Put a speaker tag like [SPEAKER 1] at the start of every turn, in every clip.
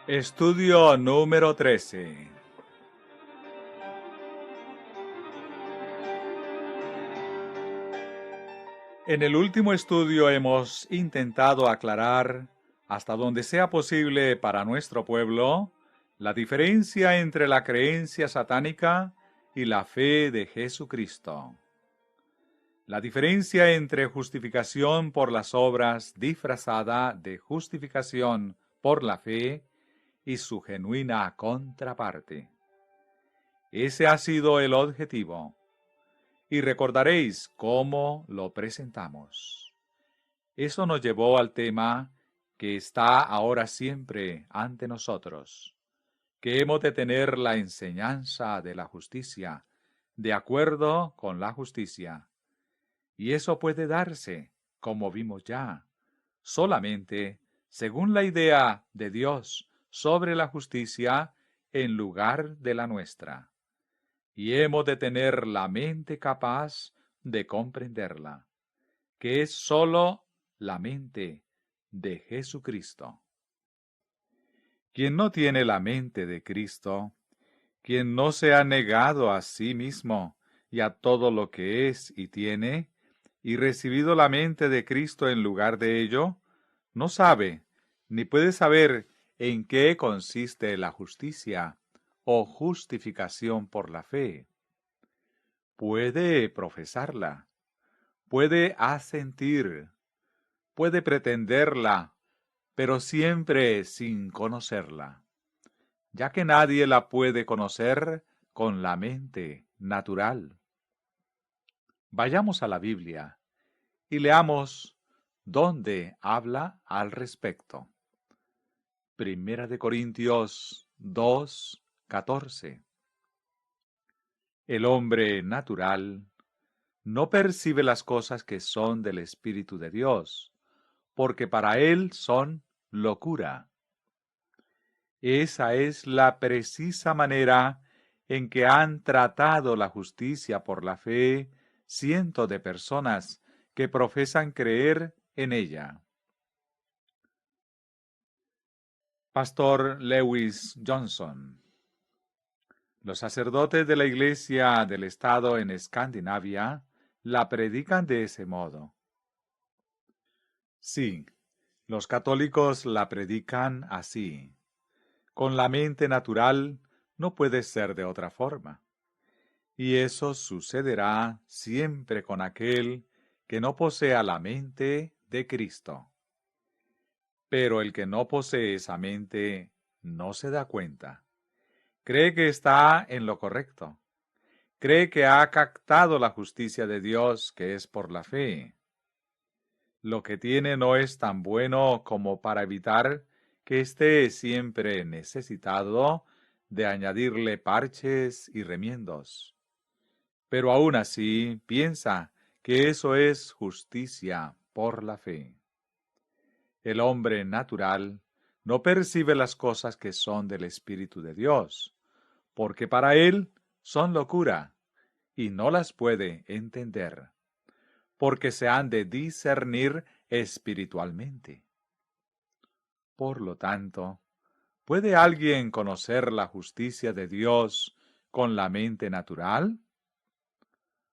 [SPEAKER 1] Estudio número 13. En el último estudio hemos intentado aclarar, hasta donde sea posible para nuestro pueblo, la diferencia entre la creencia satánica y la fe de Jesucristo. La diferencia entre justificación por las obras disfrazada de justificación por la fe y su genuina contraparte. Ese ha sido el objetivo, y recordaréis cómo lo presentamos. Eso nos llevó al tema que está ahora siempre ante nosotros, que hemos de tener la enseñanza de la justicia, de acuerdo con la justicia. Y eso puede darse, como vimos ya, solamente según la idea de Dios sobre la justicia en lugar de la nuestra. Y hemos de tener la mente capaz de comprenderla, que es sólo la mente de Jesucristo. Quien no tiene la mente de Cristo, quien no se ha negado a sí mismo y a todo lo que es y tiene, y recibido la mente de Cristo en lugar de ello, no sabe, ni puede saber en qué consiste la justicia o justificación por la fe. Puede profesarla, puede asentir, puede pretenderla, pero siempre sin conocerla, ya que nadie la puede conocer con la mente natural. Vayamos a la Biblia y leamos dónde habla al respecto. Primera de Corintios 2:14. El hombre natural no percibe las cosas que son del Espíritu de Dios, porque para él son locura. Esa es la precisa manera en que han tratado la justicia por la fe cientos de personas que profesan creer en ella. Pastor Lewis Johnson. Los sacerdotes de la Iglesia del Estado en Escandinavia la predican de ese modo. Sí, los católicos la predican así. Con la mente natural no puede ser de otra forma. Y eso sucederá siempre con aquel que no posea la mente de Cristo. Pero el que no posee esa mente no se da cuenta. Cree que está en lo correcto. Cree que ha captado la justicia de Dios que es por la fe. Lo que tiene no es tan bueno como para evitar que esté siempre necesitado de añadirle parches y remiendos. Pero aún así piensa que eso es justicia por la fe. El hombre natural no percibe las cosas que son del Espíritu de Dios, porque para él son locura, y no las puede entender, porque se han de discernir espiritualmente. Por lo tanto, ¿puede alguien conocer la justicia de Dios con la mente natural?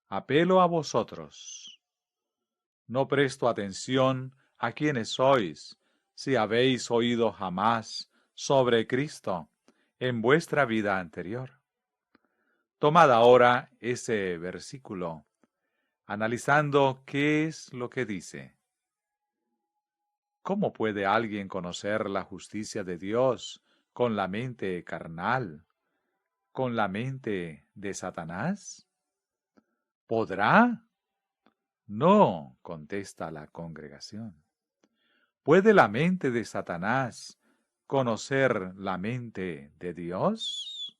[SPEAKER 1] Apelo a vosotros. No presto atención a quienes sois, si habéis oído jamás sobre Cristo en vuestra vida anterior. Tomad ahora ese versículo, analizando qué es lo que dice. ¿Cómo puede alguien conocer la justicia de Dios con la mente carnal, con la mente de Satanás? ¿Podrá? No, contesta la congregación. ¿Puede la mente de Satanás conocer la mente de Dios?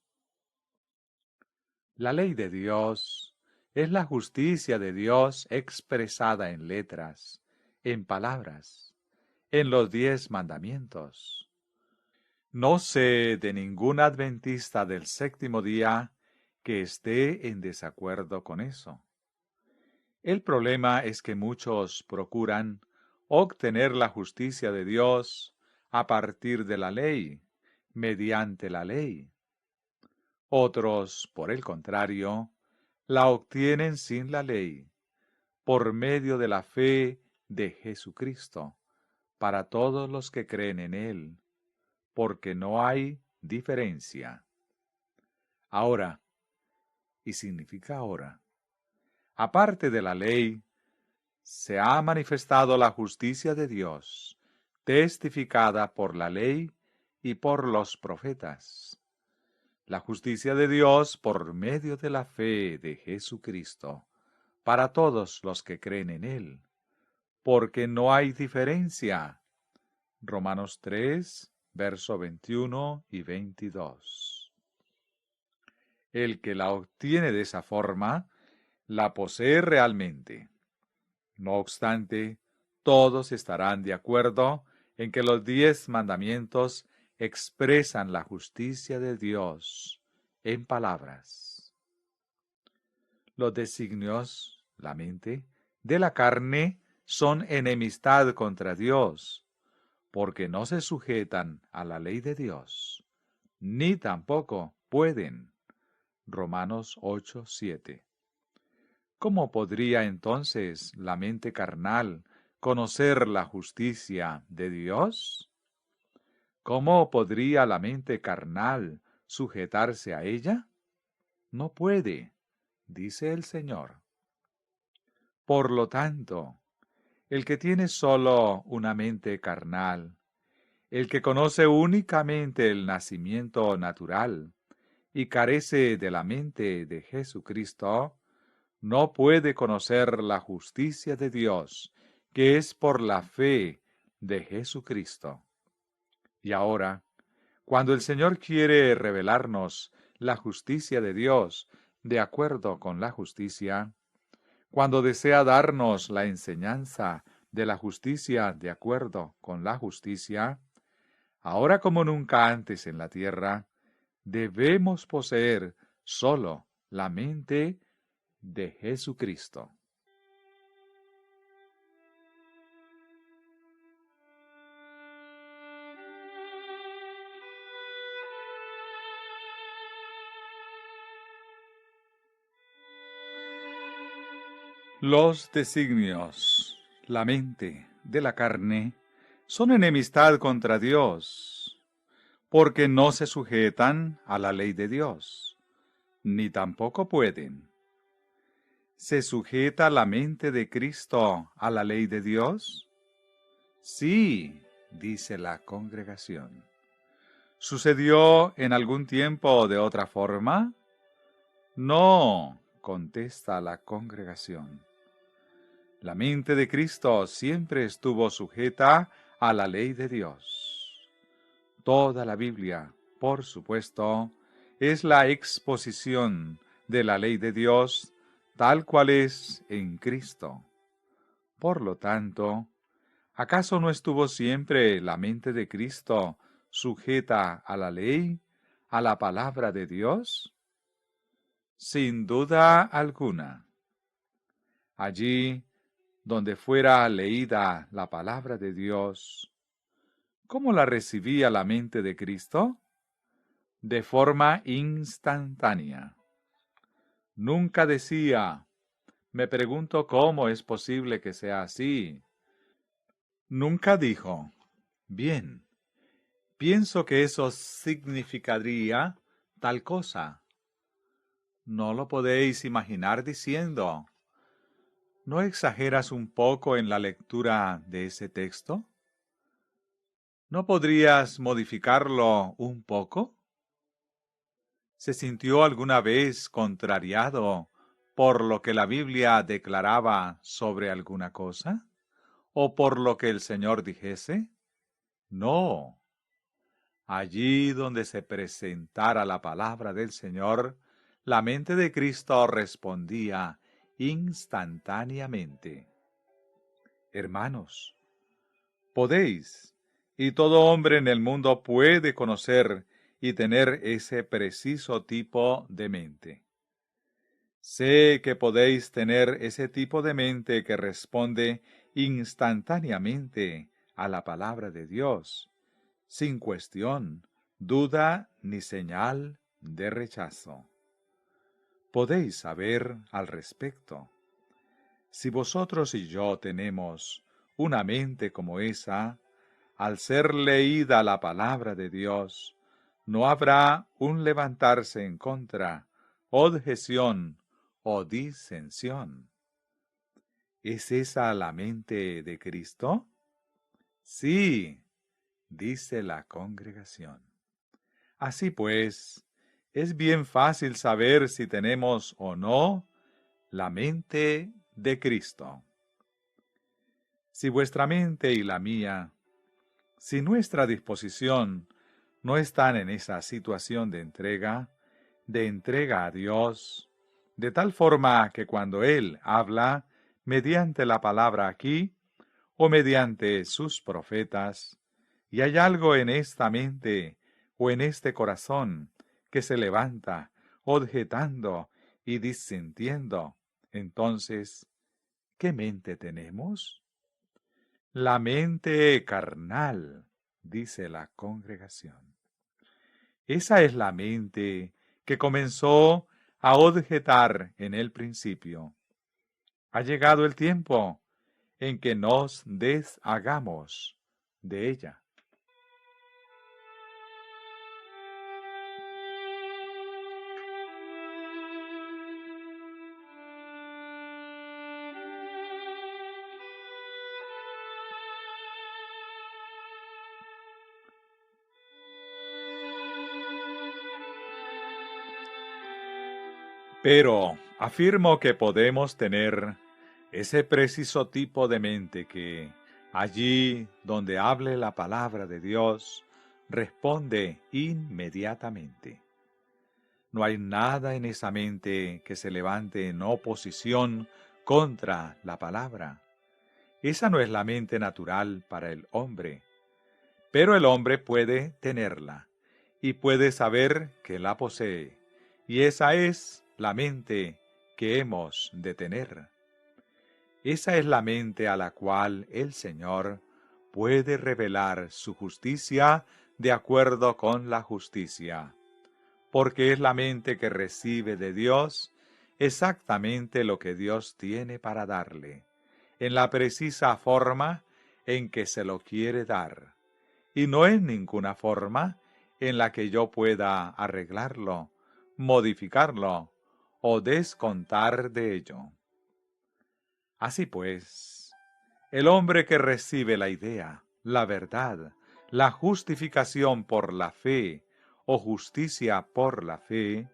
[SPEAKER 1] La ley de Dios es la justicia de Dios expresada en letras, en palabras, en los 10 mandamientos. No sé de ningún adventista del séptimo día que esté en desacuerdo con eso. El problema es que muchos procuran obtener la justicia de Dios a partir de la ley, mediante la ley. Otros, por el contrario, la obtienen sin la ley, por medio de la fe de Jesucristo, para todos los que creen en Él, porque no hay diferencia. Ahora, y significa ahora, aparte de la ley, se ha manifestado la justicia de Dios, testificada por la ley y por los profetas. La justicia de Dios por medio de la fe de Jesucristo, para todos los que creen en Él, porque no hay diferencia. Romanos 3, verso 21 y 22. El que la obtiene de esa forma, la posee realmente. No obstante, todos estarán de acuerdo en que los 10 mandamientos expresan la justicia de Dios en palabras. Los designios, la mente, de la carne son enemistad contra Dios, porque no se sujetan a la ley de Dios, ni tampoco pueden. Romanos 8, 7. ¿Cómo podría entonces la mente carnal conocer la justicia de Dios? ¿Cómo podría la mente carnal sujetarse a ella? No puede, dice el Señor. Por lo tanto, el que tiene solo una mente carnal, el que conoce únicamente el nacimiento natural y carece de la mente de Jesucristo, no puede conocer la justicia de Dios, que es por la fe de Jesucristo. Y ahora, cuando el Señor quiere revelarnos la justicia de Dios de acuerdo con la justicia, cuando desea darnos la enseñanza de la justicia de acuerdo con la justicia, ahora como nunca antes en la tierra, debemos poseer solo la mente de Jesucristo. Los designios, la mente de la carne, son enemistad contra Dios, porque no se sujetan a la ley de Dios, ni tampoco pueden. ¿Se sujeta la mente de Cristo a la ley de Dios? Sí, dice la congregación. ¿Sucedió en algún tiempo de otra forma? No, contesta la congregación. La mente de Cristo siempre estuvo sujeta a la ley de Dios. Toda la Biblia, por supuesto, es la exposición de la ley de Dios tal cual es en Cristo. Por lo tanto, ¿acaso no estuvo siempre la mente de Cristo sujeta a la ley, a la palabra de Dios? Sin duda alguna. Allí donde fuera leída la palabra de Dios, ¿cómo la recibía la mente de Cristo? De forma instantánea. Nunca decía, me pregunto cómo es posible que sea así. Nunca dijo, bien, pienso que eso significaría tal cosa. ¿No lo podéis imaginar diciendo, ¿no exageras un poco en la lectura de ese texto? ¿No podrías modificarlo un poco? ¿Se sintió alguna vez contrariado por lo que la Biblia declaraba sobre alguna cosa? ¿O por lo que el Señor dijese? No. Allí donde se presentara la palabra del Señor, la mente de Cristo respondía instantáneamente. Hermanos, podéis, y todo hombre en el mundo puede conocer y tener ese preciso tipo de mente. Sé que podéis tener ese tipo de mente que responde instantáneamente a la palabra de Dios, sin cuestión, duda ni señal de rechazo. Podéis saber al respecto. Si vosotros y yo tenemos una mente como esa, al ser leída la palabra de Dios, no habrá un levantarse en contra, objeción o disensión. ¿Es esa la mente de Cristo? Sí, dice la congregación. Así pues, es bien fácil saber si tenemos o no la mente de Cristo. Si vuestra mente y la mía, si nuestra disposición no están en esa situación de entrega a Dios, de tal forma que cuando Él habla mediante la palabra aquí o mediante sus profetas, y hay algo en esta mente o en este corazón que se levanta, objetando y disintiendo, entonces, ¿qué mente tenemos? La mente carnal, dice la congregación. Esa es la mente que comenzó a objetar en el principio. Ha llegado el tiempo en que nos deshagamos de ella. Pero afirmo que podemos tener ese preciso tipo de mente que, allí donde hable la palabra de Dios, responde inmediatamente. No hay nada en esa mente que se levante en oposición contra la palabra. Esa no es la mente natural para el hombre, pero el hombre puede tenerla y puede saber que la posee, y esa es la mente que hemos de tener. Esa es la mente a la cual el Señor puede revelar su justicia de acuerdo con la justicia, porque es la mente que recibe de Dios exactamente lo que Dios tiene para darle, en la precisa forma en que se lo quiere dar, y no en ninguna forma en la que yo pueda arreglarlo, modificarlo o descontar de ello. Así pues, el hombre que recibe la idea, la verdad, la justificación por la fe o justicia por la fe,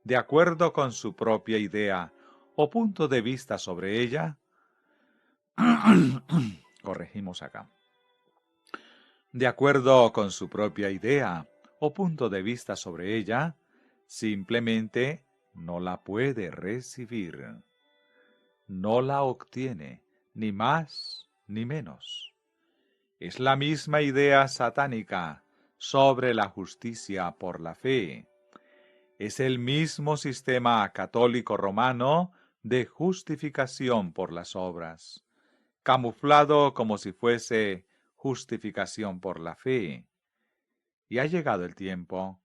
[SPEAKER 1] de acuerdo con su propia idea o punto de vista sobre ella, corregimos acá, de acuerdo con su propia idea o punto de vista sobre ella, simplemente no la puede recibir. No la obtiene, ni más ni menos. Es la misma idea satánica sobre la justicia por la fe. Es el mismo sistema católico romano de justificación por las obras, camuflado como si fuese justificación por la fe. Y ha llegado el tiempo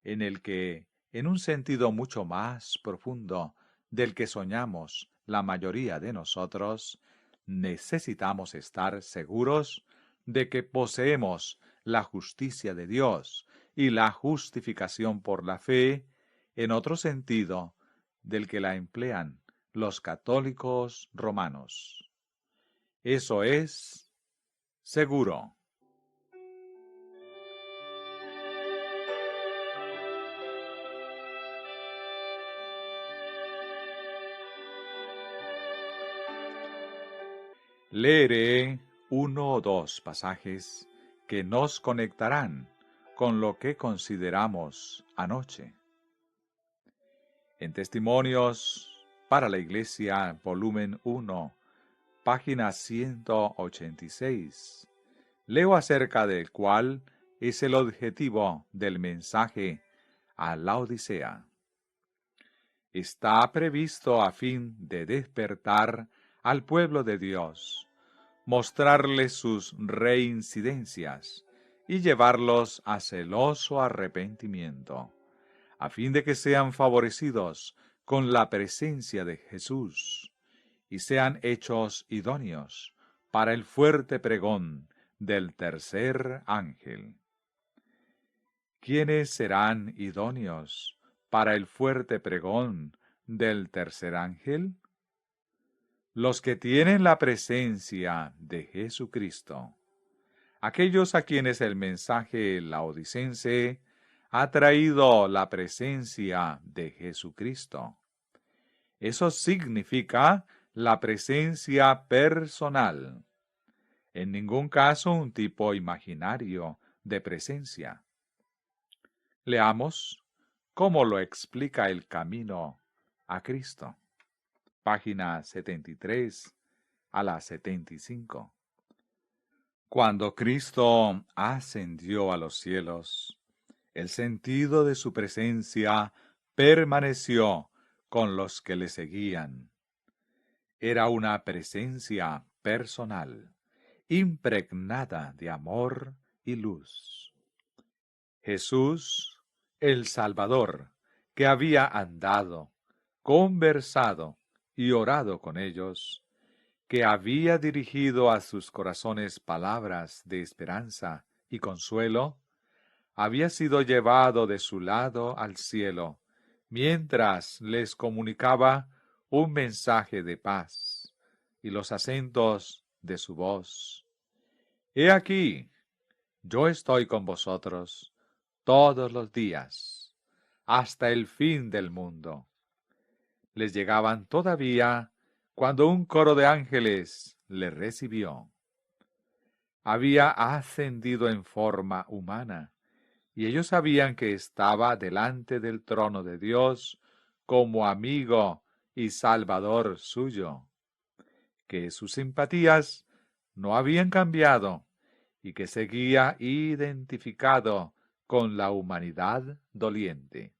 [SPEAKER 1] en el que, en un sentido mucho más profundo del que soñamos la mayoría de nosotros, necesitamos estar seguros de que poseemos la justicia de Dios y la justificación por la fe, en otro sentido del que la emplean los católicos romanos. Eso es seguro. Leeré uno o dos pasajes que nos conectarán con lo que consideramos anoche. En Testimonios para la Iglesia, volumen 1, página 186, leo acerca del cual es el objetivo del mensaje a la Odisea. Está previsto a fin de despertar al pueblo de Dios, mostrarle sus reincidencias y llevarlos a celoso arrepentimiento, a fin de que sean favorecidos con la presencia de Jesús y sean hechos idóneos para el fuerte pregón del tercer ángel. ¿Quiénes serán idóneos para el fuerte pregón del tercer ángel? Los que tienen la presencia de Jesucristo, aquellos a quienes el mensaje laodicense ha traído la presencia de Jesucristo. Eso significa la presencia personal, en ningún caso un tipo imaginario de presencia. Leamos cómo lo explica el camino a Cristo. Página 73 a la 75. Cuando Cristo ascendió a los cielos, el sentido de su presencia permaneció con los que le seguían. Era una presencia personal, impregnada de amor y luz. Jesús, el Salvador, que había andado, conversado y orado con ellos, que había dirigido a sus corazones palabras de esperanza y consuelo, había sido llevado de su lado al cielo, mientras les comunicaba un mensaje de paz y los acentos de su voz. He aquí, yo estoy con vosotros todos los días, hasta el fin del mundo. Les llegaban todavía cuando un coro de ángeles le recibió. Había ascendido en forma humana, y ellos sabían que estaba delante del trono de Dios como amigo y salvador suyo, que sus simpatías no habían cambiado y que seguía identificado con la humanidad doliente.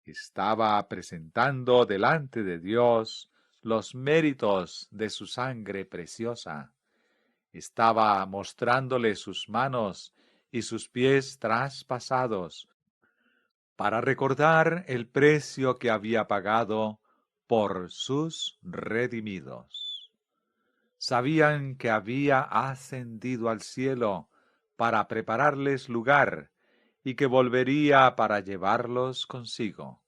[SPEAKER 1] Estaba presentando delante de Dios los méritos de su sangre preciosa. Estaba mostrándole sus manos y sus pies traspasados para recordar el precio que había pagado por sus redimidos. Sabían que había ascendido al cielo para prepararles lugar y que volvería para llevarlos consigo.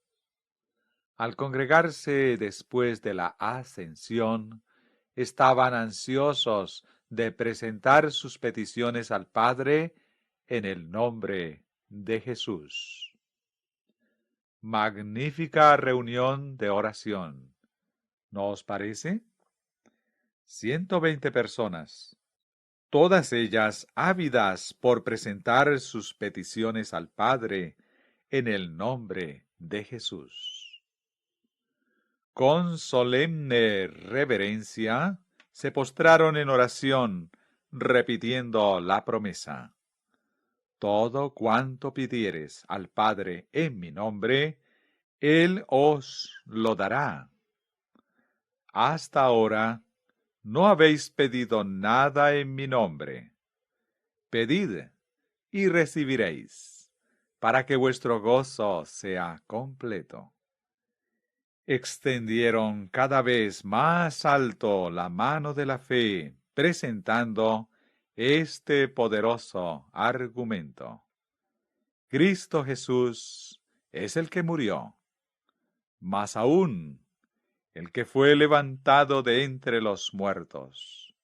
[SPEAKER 1] Al congregarse después de la ascensión, estaban ansiosos de presentar sus peticiones al Padre en el nombre de Jesús. Magnífica reunión de oración, ¿no os parece? 120 personas, todas ellas ávidas por presentar sus peticiones al Padre en el nombre de Jesús. Con solemne reverencia se postraron en oración, repitiendo la promesa: todo cuanto pidiereis al Padre en mi nombre, Él os lo dará. Hasta ahora no habéis pedido nada en mi nombre. Pedid y recibiréis, para que vuestro gozo sea completo. Extendieron cada vez más alto la mano de la fe, presentando este poderoso argumento: Cristo Jesús es el que murió, más aún, el que fue levantado de entre los muertos,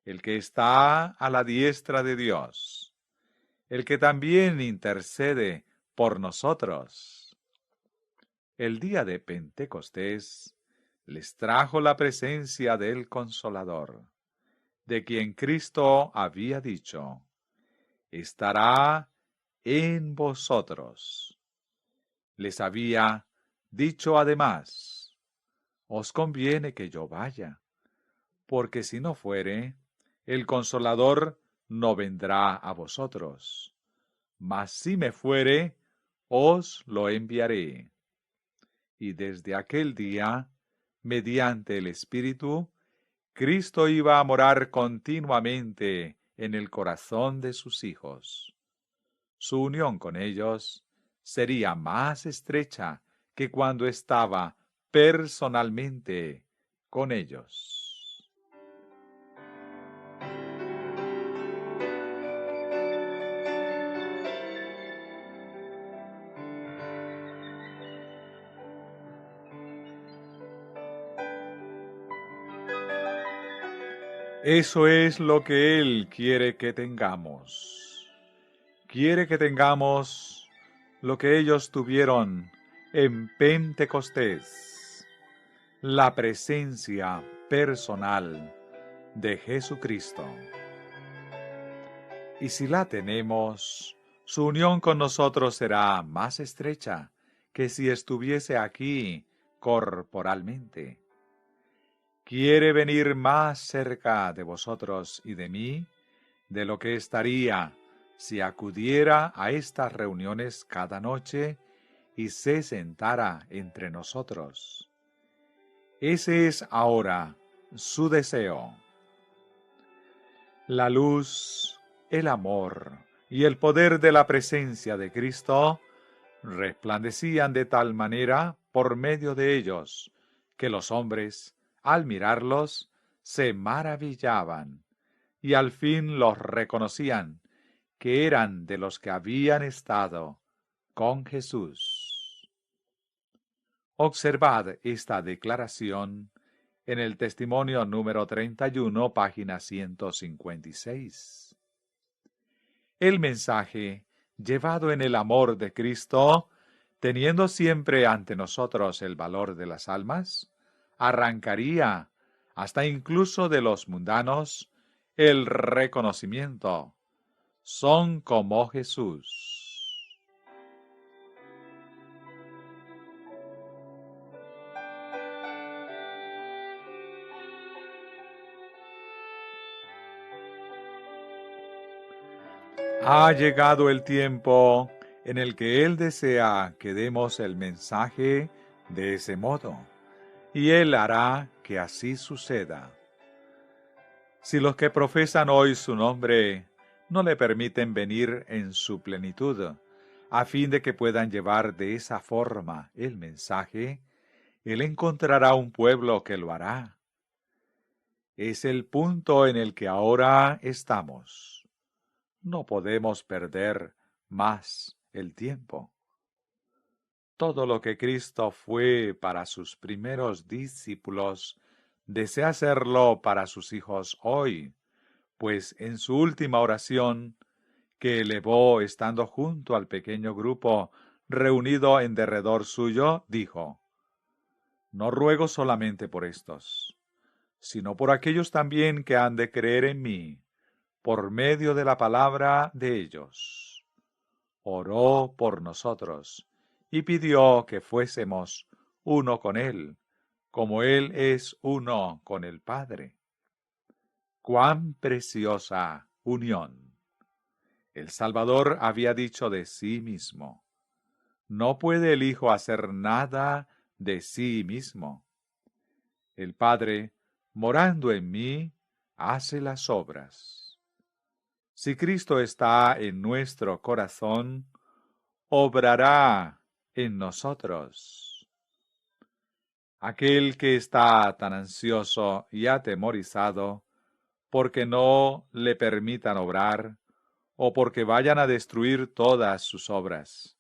[SPEAKER 1] el que está a la diestra de Dios, el que también intercede por nosotros. El día de Pentecostés les trajo la presencia del Consolador, de quien Cristo había dicho: estará en vosotros. Les había dicho además: os conviene que yo vaya, porque si no fuere, el Consolador no vendrá a vosotros, mas si me fuere, os lo enviaré. Y desde aquel día, mediante el Espíritu, Cristo iba a morar continuamente en el corazón de sus hijos. Su unión con ellos sería más estrecha que cuando estaba personalmente con ellos. Eso es lo que Él quiere que tengamos. Quiere que tengamos lo que ellos tuvieron en Pentecostés, la presencia personal de Jesucristo. Y si la tenemos, su unión con nosotros será más estrecha que si estuviese aquí corporalmente. Quiere venir más cerca de vosotros y de mí de lo que estaría si acudiera a estas reuniones cada noche y se sentara entre nosotros. Ese es ahora su deseo. La luz, el amor y el poder de la presencia de Cristo resplandecían de tal manera por medio de ellos que los hombres, al mirarlos, se maravillaban y al fin los reconocían que eran de los que habían estado con Jesús. Observad esta declaración en el testimonio número 31, página 156. El mensaje, llevado en el amor de Cristo, teniendo siempre ante nosotros el valor de las almas, arrancaría, hasta incluso de los mundanos, el reconocimiento. Son como Jesús. Ha llegado el tiempo en el que Él desea que demos el mensaje de ese modo, y Él hará que así suceda. Si los que profesan hoy su nombre no le permiten venir en su plenitud, a fin de que puedan llevar de esa forma el mensaje, Él encontrará un pueblo que lo hará. Es el punto en el que ahora estamos. No podemos perder más el tiempo. Todo lo que Cristo fue para sus primeros discípulos, desea hacerlo para sus hijos hoy, pues en su última oración, que elevó estando junto al pequeño grupo reunido en derredor suyo, dijo: No ruego solamente por estos, sino por aquellos también que han de creer en mí, por medio de la palabra de ellos. Oró por nosotros y pidió que fuésemos uno con Él, como Él es uno con el Padre. ¡Cuán preciosa unión! El Salvador había dicho de sí mismo: No puede el Hijo hacer nada de sí mismo. El Padre, morando en mí, hace las obras. Si Cristo está en nuestro corazón, obrará en nosotros. Aquel que está tan ansioso y atemorizado porque no le permitan obrar o porque vayan a destruir todas sus obras,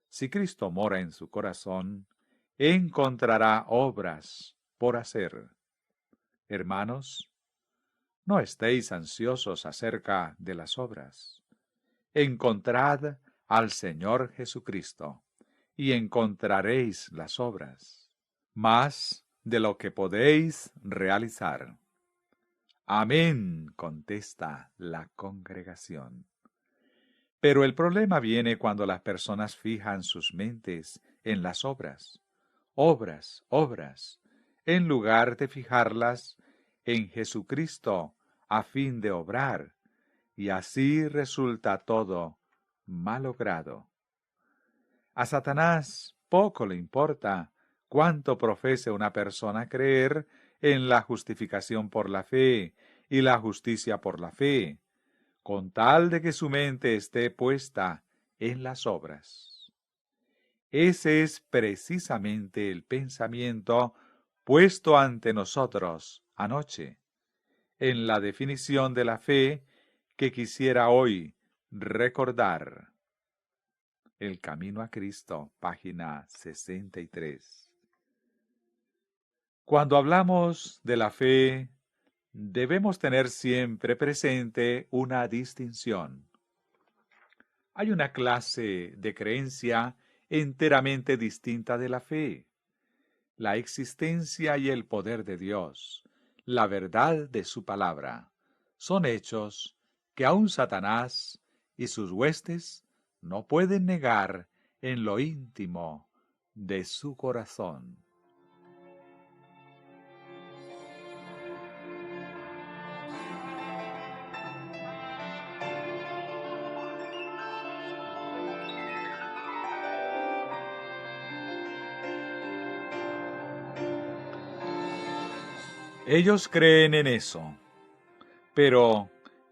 [SPEAKER 1] si Cristo mora en su corazón, encontrará obras por hacer. Hermanos, no estéis ansiosos acerca de las obras. Encontrad al Señor Jesucristo, y encontraréis las obras, más de lo que podéis realizar. Amén, contesta la congregación. Pero el problema viene cuando las personas fijan sus mentes en las obras, obras, en lugar de fijarlas en Jesucristo a fin de obrar, y así resulta todo malogrado. A Satanás poco le importa cuánto profese una persona creer en la justificación por la fe y la justicia por la fe, con tal de que su mente esté puesta en las obras. Ese es precisamente el pensamiento puesto ante nosotros anoche, en la definición de la fe que quisiera hoy recordar. El Camino a Cristo, página 63. Cuando hablamos de la fe, debemos tener siempre presente una distinción. Hay una clase de creencia enteramente distinta de la fe: la existencia y el poder de Dios, la verdad de su palabra, son hechos que aun Satanás y sus huestes no pueden negar en lo íntimo de su corazón. Ellos creen en eso, pero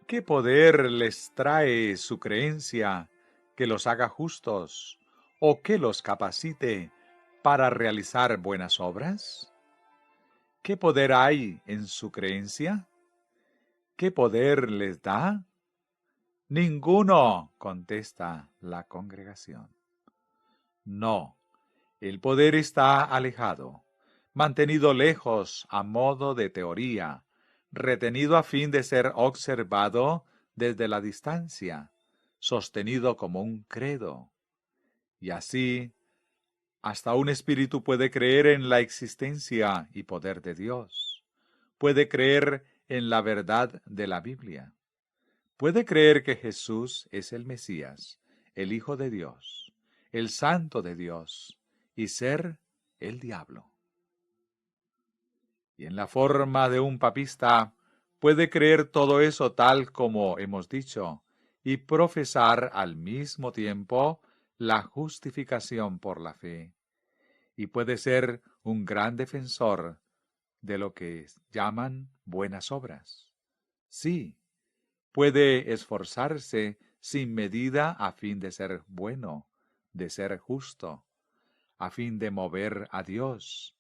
[SPEAKER 1] ¿qué poder les trae su creencia que los haga justos o que los capacite para realizar buenas obras? ¿Qué poder hay en su creencia? ¿Qué poder les da? Ninguno, contesta la congregación. No, el poder está alejado, mantenido lejos a modo de teoría, retenido a fin de ser observado desde la distancia, sostenido como un credo. Y así, hasta un espíritu puede creer en la existencia y poder de Dios, puede creer en la verdad de la Biblia, puede creer que Jesús es el Mesías, el Hijo de Dios, el Santo de Dios, y ser el diablo. Y en la forma de un papista puede creer todo eso tal como hemos dicho, y profesar al mismo tiempo la justificación por la fe. Y puede ser un gran defensor de lo que llaman buenas obras. Sí, puede esforzarse sin medida a fin de ser bueno, de ser justo, a fin de mover a Dios,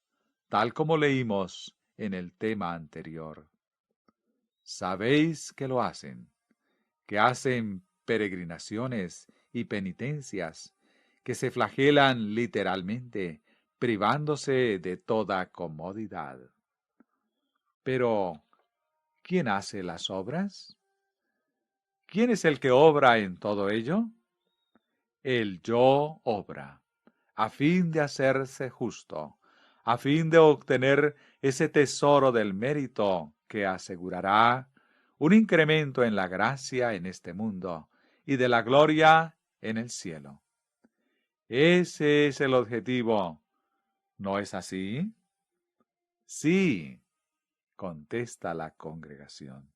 [SPEAKER 1] tal como leímos en el tema anterior. Sabéis que lo hacen, que hacen peregrinaciones y penitencias, que se flagelan literalmente, privándose de toda comodidad. Pero, ¿quién hace las obras? ¿Quién es el que obra en todo ello? El yo obra, a fin de hacerse justo, a fin de obtener ese tesoro del mérito que asegurará un incremento en la gracia en este mundo y de la gloria en el cielo. Ese es el objetivo, ¿no es así? Sí, contesta la congregación.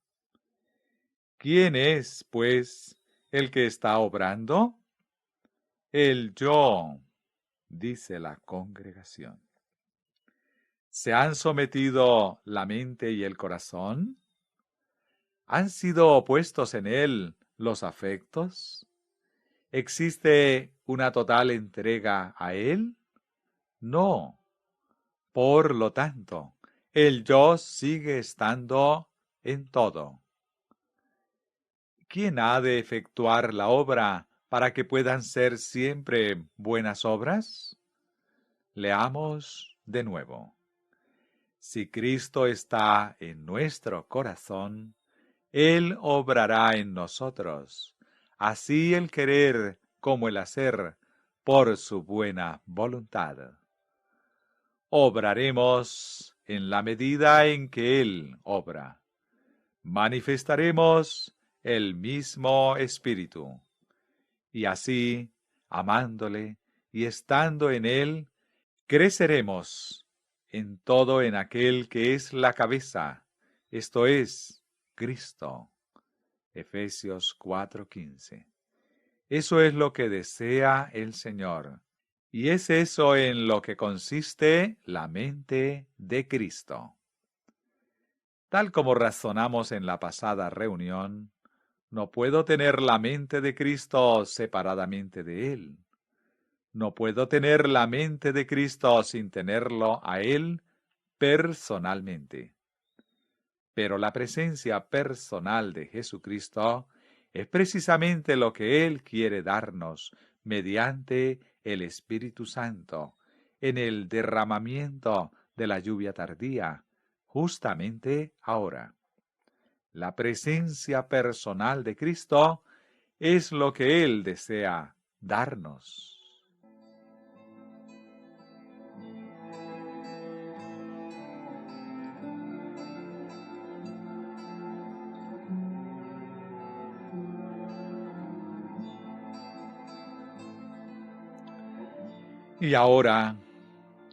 [SPEAKER 1] ¿Quién es, pues, el que está obrando? El yo, dice la congregación. ¿Se han sometido la mente y el corazón? ¿Han sido opuestos en él los afectos? ¿Existe una total entrega a él? No. Por lo tanto, el yo sigue estando en todo. ¿Quién ha de efectuar la obra para que puedan ser siempre buenas obras? Leamos de nuevo. Si Cristo está en nuestro corazón, Él obrará en nosotros, así el querer como el hacer, por su buena voluntad. Obraremos en la medida en que Él obra. Manifestaremos el mismo Espíritu. Y así, amándole y estando en Él, creceremos en todo en aquel que es la cabeza, esto es, Cristo. Efesios 4:15. Eso es lo que desea el Señor, y es eso en lo que consiste la mente de Cristo. Tal como razonamos en la pasada reunión, No puedo tener la mente de Cristo separadamente de Él. No puedo tener la mente de Cristo sin tenerlo a Él personalmente. Pero la presencia personal de Jesucristo es precisamente lo que Él quiere darnos mediante el Espíritu Santo en el derramamiento de la lluvia tardía, justamente ahora. La presencia personal de Cristo es lo que Él desea darnos. Y ahora,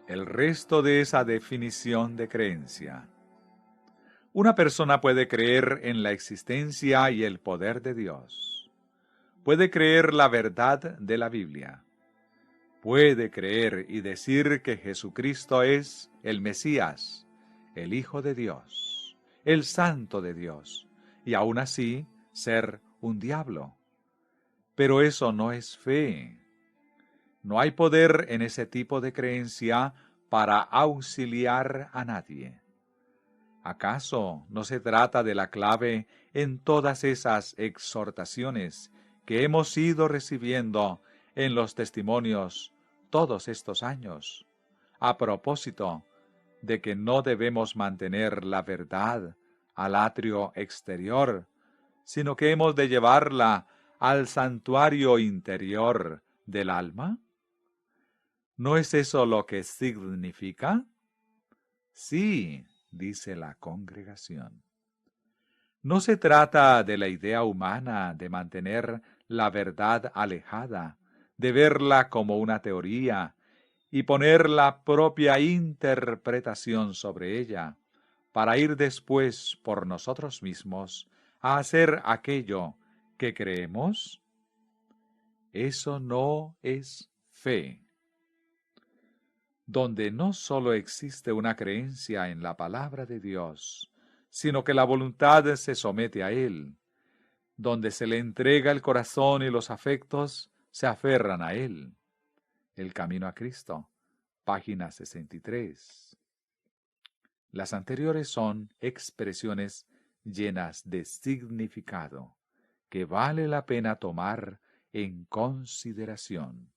[SPEAKER 1] el resto de esa definición de creencia. Una persona puede creer en la existencia y el poder de Dios. Puede creer la verdad de la Biblia. Puede creer y decir que Jesucristo es el Mesías, el Hijo de Dios, el Santo de Dios, y aún así ser un diablo. Pero eso no es fe. No hay poder en ese tipo de creencia para auxiliar a nadie. ¿Acaso no se trata de la clave en todas esas exhortaciones que hemos ido recibiendo en los testimonios todos estos años, a propósito de que no debemos mantener la verdad al atrio exterior, sino que hemos de llevarla al santuario interior del alma? ¿No es eso lo que significa? Sí, dice la congregación. No se trata de la idea humana de mantener la verdad alejada, de verla como una teoría y poner la propia interpretación sobre ella, para ir después por nosotros mismos a hacer aquello que creemos. Eso no es fe. Donde no sólo existe una creencia en la palabra de Dios, sino que la voluntad se somete a Él, donde se le entrega el corazón y los afectos se aferran a Él. El camino a Cristo, página 63. Las anteriores son expresiones llenas de significado que vale la pena tomar en consideración.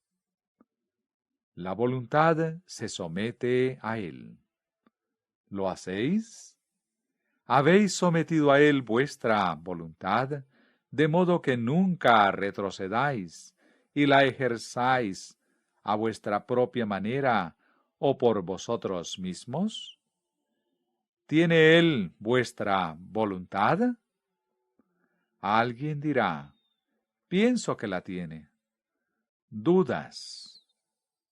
[SPEAKER 1] La voluntad se somete a Él. ¿Lo hacéis? ¿Habéis sometido a Él vuestra voluntad, de modo que nunca retrocedáis y la ejerzáis a vuestra propia manera o por vosotros mismos? ¿Tiene Él vuestra voluntad? Alguien dirá, pienso que la tiene. ¿Dudas?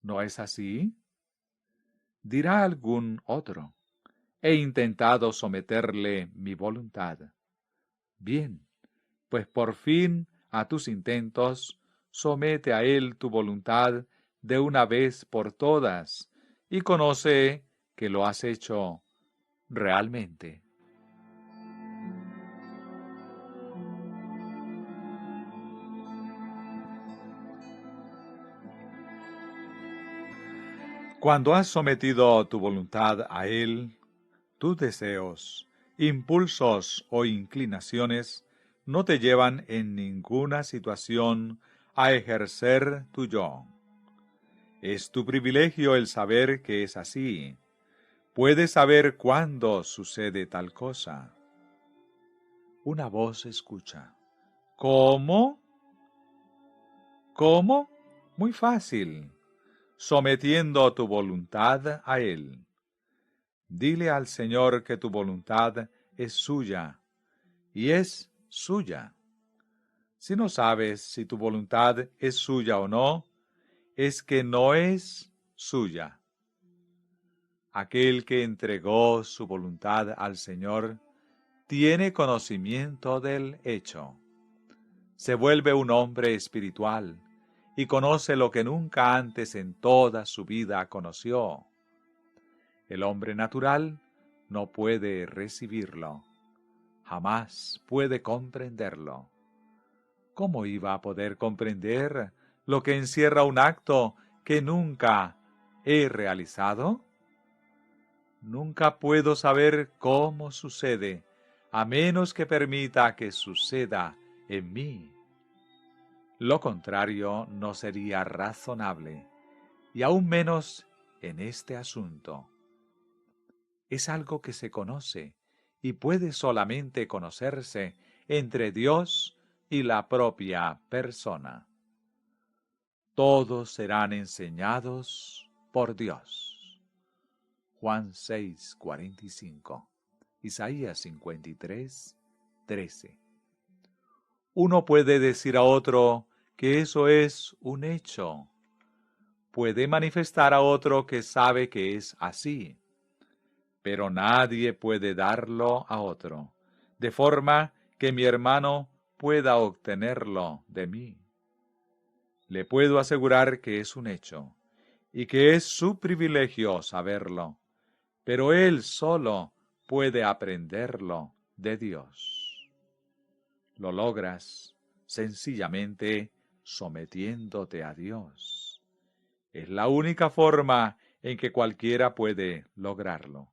[SPEAKER 1] ¿No es así? Dirá algún otro, he intentado someterle mi voluntad. Bien, pues por fin a tus intentos somete a Él tu voluntad de una vez por todas y conoce que lo has hecho realmente. Cuando has sometido tu voluntad a Él, tus deseos, impulsos o inclinaciones no te llevan en ninguna situación a ejercer tu yo. Es tu privilegio el saber que es así. Puedes saber cuándo sucede tal cosa. Una voz escucha. ¿Cómo? ¿Cómo? Muy fácil. Sometiendo tu voluntad a Él. Dile al Señor que tu voluntad es suya, y es suya. Si no sabes si tu voluntad es suya o no, es que no es suya. Aquel que entregó su voluntad al Señor tiene conocimiento del hecho. Se vuelve un hombre espiritual y conoce lo que nunca antes en toda su vida conoció. El hombre natural no puede recibirlo, jamás puede comprenderlo. ¿cómo iba a poder comprender lo que encierra un acto que nunca he realizado? Nunca puedo saber cómo sucede, a menos que permita que suceda en mí. Lo contrario no sería razonable, y aún menos en este asunto. Es algo que se conoce y puede solamente conocerse entre Dios y la propia persona. Todos serán enseñados por Dios. Juan 6:45, Isaías 53:13. Uno puede decir a otro que eso es un hecho. Puede manifestar a otro que sabe que es así, pero nadie puede darlo a otro, de forma que mi hermano pueda obtenerlo de mí. Le puedo asegurar que es un hecho, y que es su privilegio saberlo, pero él solo puede aprenderlo de Dios. Lo logras sencillamente sometiéndote a Dios. Es la única forma en que cualquiera puede lograrlo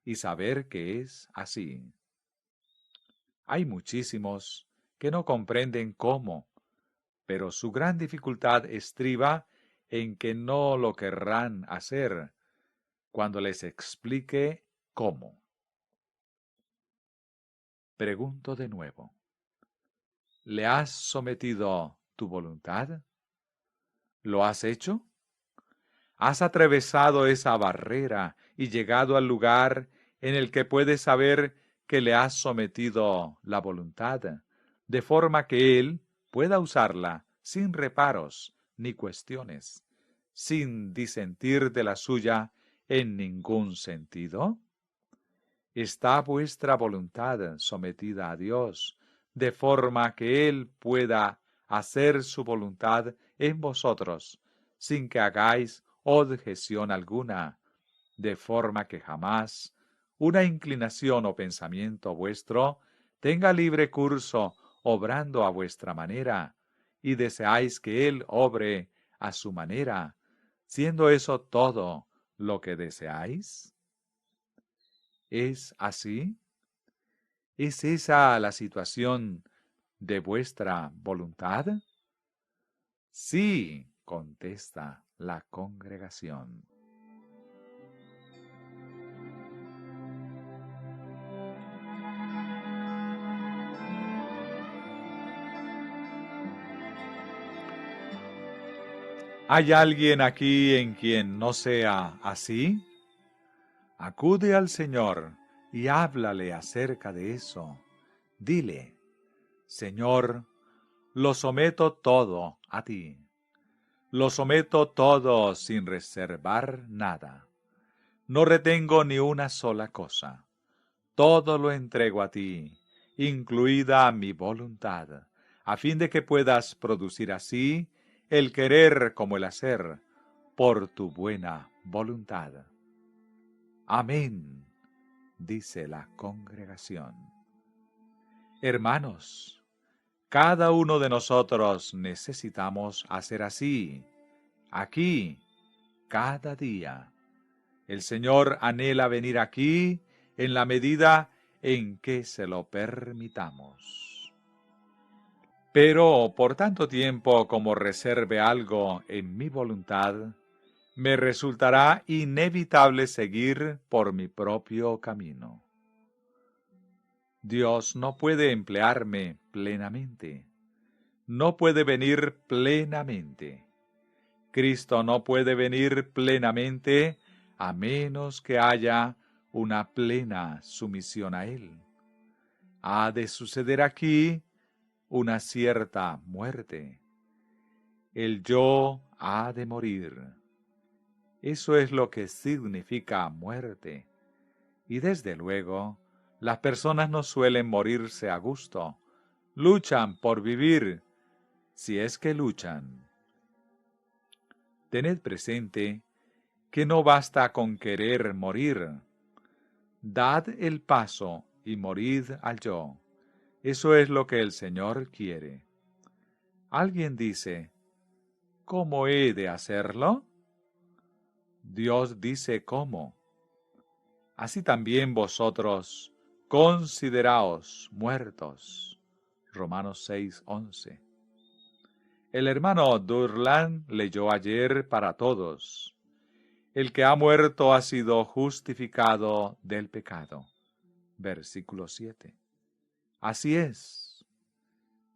[SPEAKER 1] y saber que es así. Hay muchísimos que no comprenden cómo, pero su gran dificultad estriba en que no lo querrán hacer cuando les explique cómo. Pregunto de nuevo, ¿le has sometido tu voluntad? ¿Lo has hecho? ¿Has atravesado esa barrera y llegado al lugar en el que puedes saber que le has sometido la voluntad, de forma que Él pueda usarla sin reparos ni cuestiones, sin disentir de la suya en ningún sentido? ¿Está vuestra voluntad sometida a Dios, de forma que Él pueda hacer su voluntad en vosotros, sin que hagáis objeción alguna, de forma que jamás una inclinación o pensamiento vuestro tenga libre curso obrando a vuestra manera, y deseáis que Él obre a su manera, siendo eso todo lo que deseáis? ¿Es así? ¿Es esa la situación de vuestra voluntad? Sí, contesta la congregación. ¿Hay alguien aquí en quien no sea así? Acude al Señor y háblale acerca de eso. Dile, Señor, lo someto todo a ti. Lo someto todo sin reservar nada. No retengo ni una sola cosa. Todo lo entrego a ti, incluida mi voluntad, a fin de que puedas producir así el querer como el hacer, por tu buena voluntad. Amén, dice la congregación. Hermanos, cada uno de nosotros necesitamos hacer así, aquí, cada día. El Señor anhela venir aquí en la medida en que se lo permitamos. Pero por tanto tiempo como reserve algo en mi voluntad, me resultará inevitable seguir por mi propio camino. Dios no puede emplearme plenamente, no puede venir plenamente. Cristo no puede venir plenamente a menos que haya una plena sumisión a Él. Ha de suceder aquí una cierta muerte. El yo ha de morir. Eso es lo que significa muerte. Y desde luego, las personas no suelen morirse a gusto. Luchan por vivir, si es que luchan. Tened presente que no basta con querer morir. Dad el paso y morid al yo. Eso es lo que el Señor quiere. Alguien dice, ¿cómo he de hacerlo? Dios dice cómo. Así también vosotros consideraos muertos. Romanos 6:11. El hermano Durlan leyó ayer para todos. El que ha muerto ha sido justificado del pecado. Versículo 7. Así es.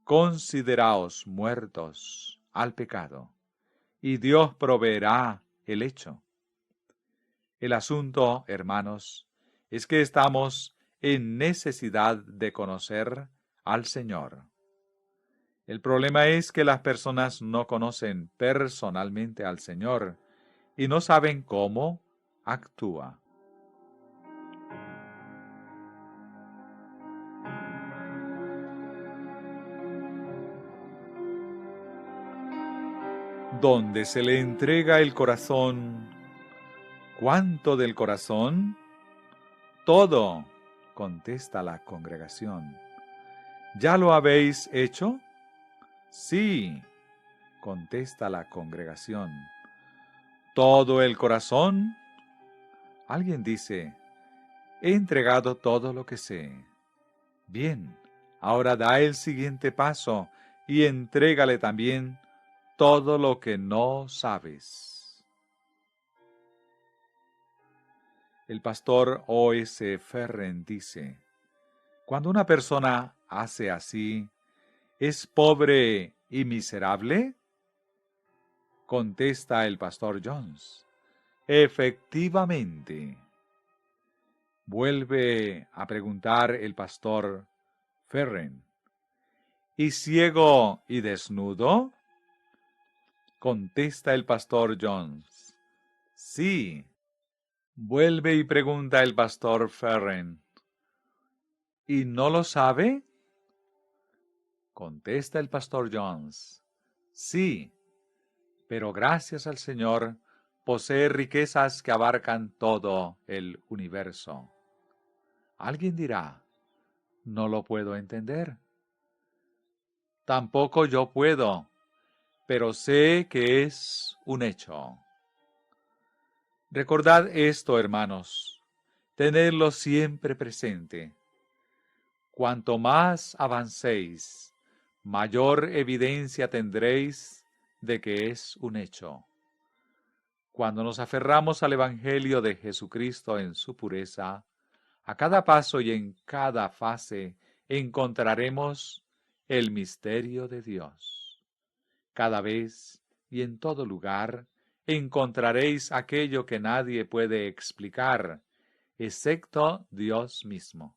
[SPEAKER 1] Consideraos muertos al pecado, y Dios proveerá el hecho. El asunto, hermanos, es que estamos en necesidad de conocer al Señor. El problema es que las personas no conocen personalmente al Señor y no saben cómo actúa. Donde se le entrega el corazón, ¿cuánto del corazón? Todo, contesta la congregación. ¿Ya lo habéis hecho? Sí, contesta la congregación. ¿Todo el corazón? Alguien dice, he entregado todo lo que sé. Bien, ahora da el siguiente paso y entrégale también todo lo que no sabes. El pastor O.S. Ferren dice, cuando una persona hace así, ¿es pobre y miserable? Contesta el pastor Jones, efectivamente. Vuelve a preguntar el pastor Ferren, ¿y ciego y desnudo? Contesta el pastor Jones, sí. Vuelve y pregunta el pastor Ferren, ¿y no lo sabe? Contesta el pastor Jones, sí, pero gracias al Señor posee riquezas que abarcan todo el universo. Alguien dirá, no lo puedo entender. Tampoco yo puedo, pero sé que es un hecho. Recordad esto, hermanos, tenedlo siempre presente. Cuanto más avancéis, mayor evidencia tendréis de que es un hecho. Cuando nos aferramos al Evangelio de Jesucristo en su pureza, a cada paso y en cada fase encontraremos el misterio de Dios. Cada vez y en todo lugar encontraréis aquello que nadie puede explicar, excepto Dios mismo.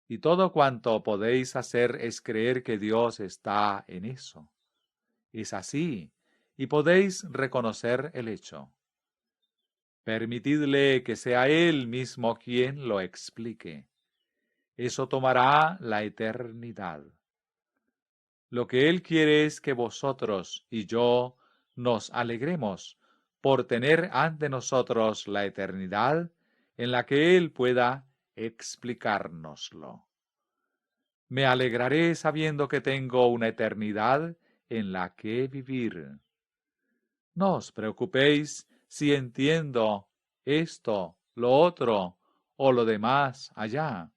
[SPEAKER 1] Y todo cuanto podéis hacer es creer que Dios está en eso. Es así, y podéis reconocer el hecho. Permitidle que sea Él mismo quien lo explique. Eso tomará la eternidad. Lo que Él quiere es que vosotros y yo nos alegremos por tener ante nosotros la eternidad en la que Él pueda explicárnoslo. Me alegraré sabiendo que tengo una eternidad en la que vivir. No os preocupéis si entiendo esto, lo otro o lo demás allá.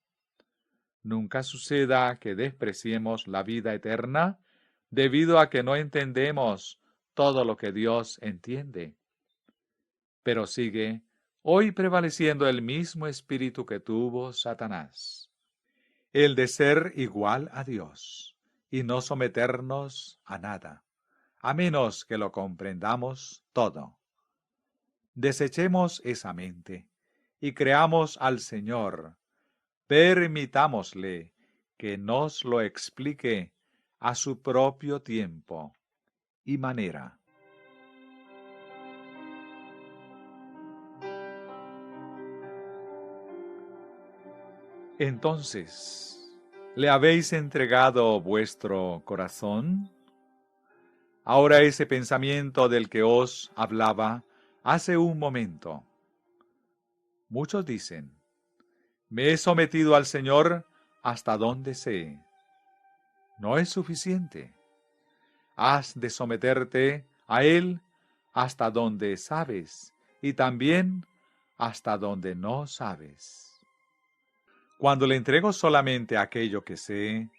[SPEAKER 1] Nunca suceda que despreciemos la vida eterna debido a que no entendemos todo lo que Dios entiende. Pero sigue hoy prevaleciendo el mismo espíritu que tuvo Satanás, el de ser igual a Dios y no someternos a nada, a menos que lo comprendamos todo. Desechemos esa mente y creamos al Señor. Permitámosle que nos lo explique a su propio tiempo y manera. Entonces, ¿le habéis entregado vuestro corazón? Ahora ese pensamiento del que os hablaba hace un momento. Muchos dicen, me he sometido al Señor hasta donde sé. No es suficiente. has de someterte a Él hasta donde sabes y también hasta donde no sabes. Cuando le entrego solamente aquello que sé,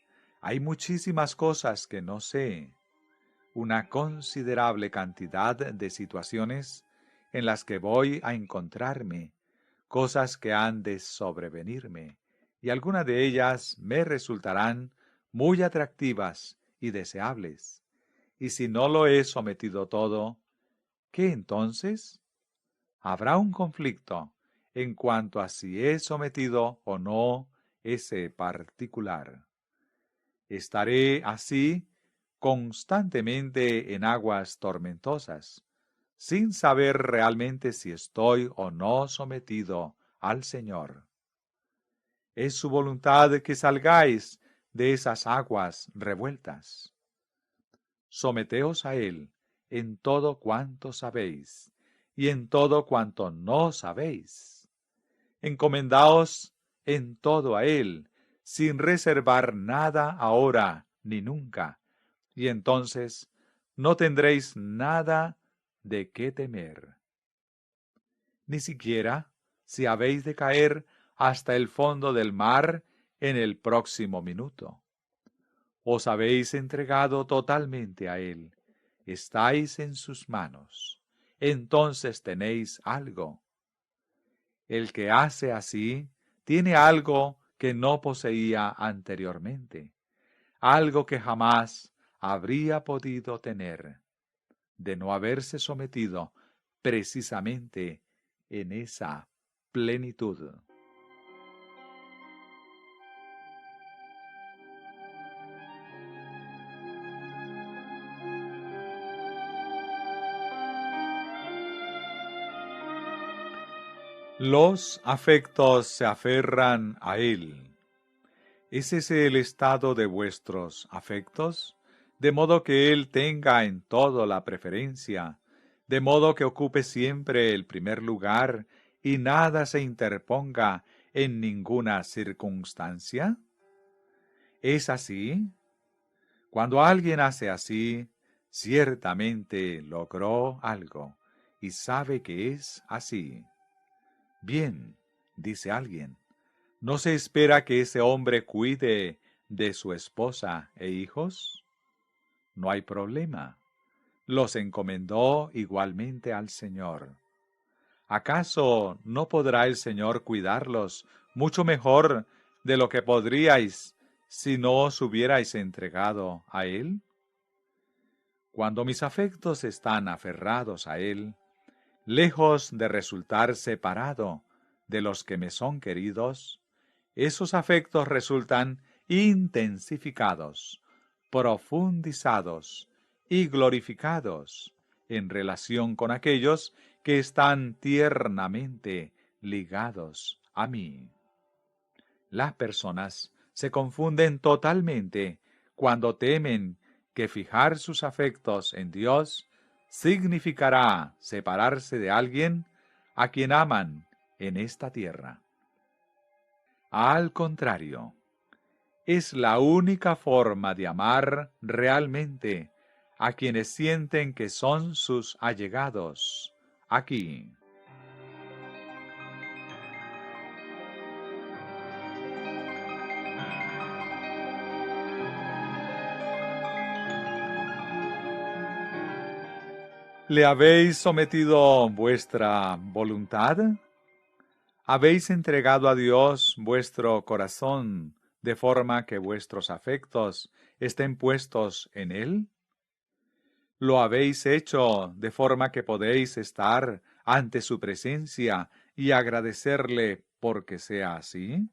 [SPEAKER 1] hay muchísimas cosas que no sé, una considerable cantidad de situaciones en las que voy a encontrarme, cosas que han de sobrevenirme, y algunas de ellas me resultarán muy atractivas y deseables. Y si no lo he sometido todo, ¿qué entonces? Habrá un conflicto en cuanto a si he sometido o no ese particular. Estaré así constantemente en aguas tormentosas, sin saber realmente si estoy o no sometido al Señor. Es su voluntad que salgáis de esas aguas revueltas. Someteos a Él en todo cuanto sabéis, y en todo cuanto no sabéis. Encomendaos en todo a Él, sin reservar nada ahora ni nunca, y entonces no tendréis nada de qué temer. Ni siquiera si habéis de caer hasta el fondo del mar en el próximo minuto. Os habéis entregado totalmente a Él, estáis en sus manos, entonces tenéis algo. El que hace así tiene algo que no poseía anteriormente, algo que jamás habría podido tener, de no haberse sometido precisamente en esa plenitud. Los afectos se aferran a Él. ¿Es ese el estado de vuestros afectos? De modo que Él tenga en todo la preferencia, de modo que ocupe siempre el primer lugar y nada se interponga en ninguna circunstancia. ¿Es así? Cuando alguien hace así, ciertamente logró algo y sabe que es así. Bien, dice alguien, ¿no se espera que ese hombre cuide de su esposa e hijos? No hay problema. Los encomendó igualmente al Señor. ¿Acaso no podrá el Señor cuidarlos mucho mejor de lo que podríais si no os hubierais entregado a Él? Cuando mis afectos están aferrados a Él, lejos de resultar separado de los que me son queridos, esos afectos resultan intensificados, profundizados y glorificados en relación con aquellos que están tiernamente ligados a mí. Las personas se confunden totalmente cuando temen que fijar sus afectos en Dios significará separarse de alguien a quien aman en esta tierra. Al contrario, es la única forma de amar realmente a quienes sienten que son sus allegados aquí. ¿Le habéis sometido vuestra voluntad? ¿Habéis entregado a Dios vuestro corazón de forma que vuestros afectos estén puestos en Él? ¿Lo habéis hecho de forma que podéis estar ante su presencia y agradecerle porque sea así?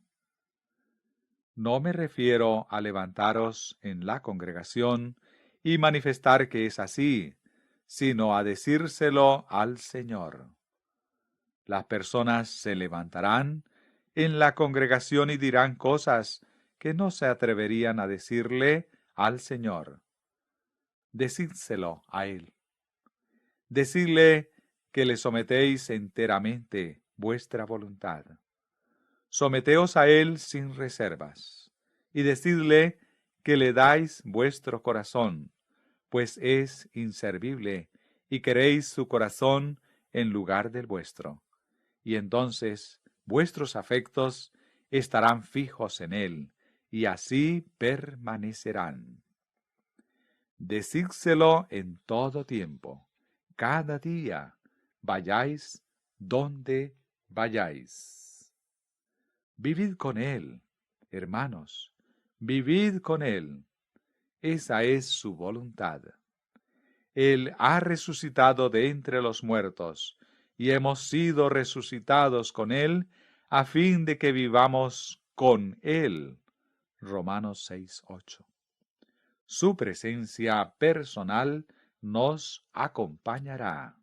[SPEAKER 1] No me refiero a levantaros en la congregación y manifestar que es así, sino a decírselo al Señor. Las personas se levantarán en la congregación y dirán cosas que no se atreverían a decirle al Señor. Decídselo a Él. Decidle que le sometéis enteramente vuestra voluntad. Someteos a Él sin reservas, y decidle que le dais vuestro corazón, pues es inservible, y queréis su corazón en lugar del vuestro. Y entonces vuestros afectos estarán fijos en él, y así permanecerán. Decídselo en todo tiempo, cada día, vayáis donde vayáis. Vivid con él, hermanos, vivid con él. Esa es su voluntad. Él ha resucitado de entre los muertos, y hemos sido resucitados con él, a fin de que vivamos con él. Romanos 6:8. Su presencia personal nos acompañará.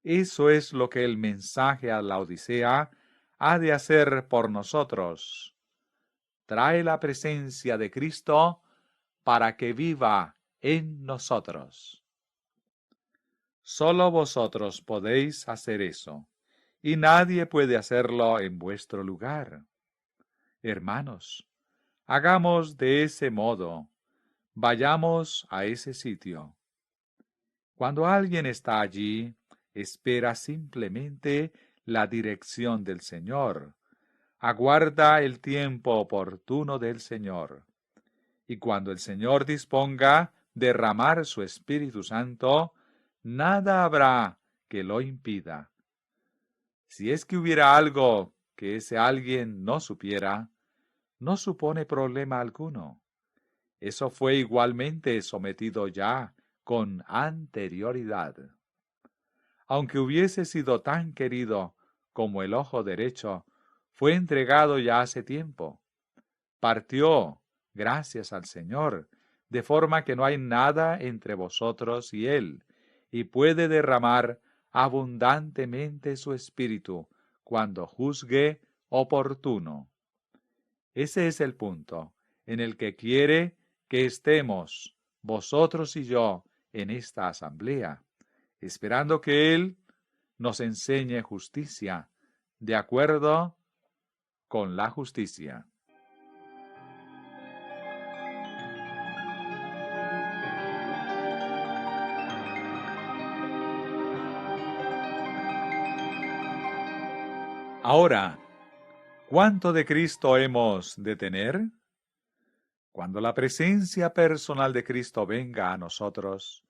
[SPEAKER 1] Eso es lo que el mensaje a la Odisea ha de hacer por nosotros. Trae la presencia de Cristo para que viva en nosotros. Solo vosotros podéis hacer eso, y nadie puede hacerlo en vuestro lugar. Hermanos, hagamos de ese modo, vayamos a ese sitio. Cuando alguien está allí, espera simplemente la dirección del Señor, aguarda el tiempo oportuno del Señor. Y cuando el Señor disponga derramar su Espíritu Santo, nada habrá que lo impida. Si es que hubiera algo que ese alguien no supiera, no supone problema alguno. Eso fue igualmente sometido ya con anterioridad. Aunque hubiese sido tan querido como el ojo derecho, fue entregado ya hace tiempo. Partió, gracias al Señor, de forma que no hay nada entre vosotros y Él, y puede derramar abundantemente su Espíritu cuando juzgue oportuno. Ese es el punto en el que quiere que estemos vosotros y yo en esta asamblea, esperando que Él nos enseñe justicia, de acuerdo con la justicia. Ahora, ¿cuánto de Cristo hemos de tener? Cuando la presencia personal de Cristo venga a nosotros,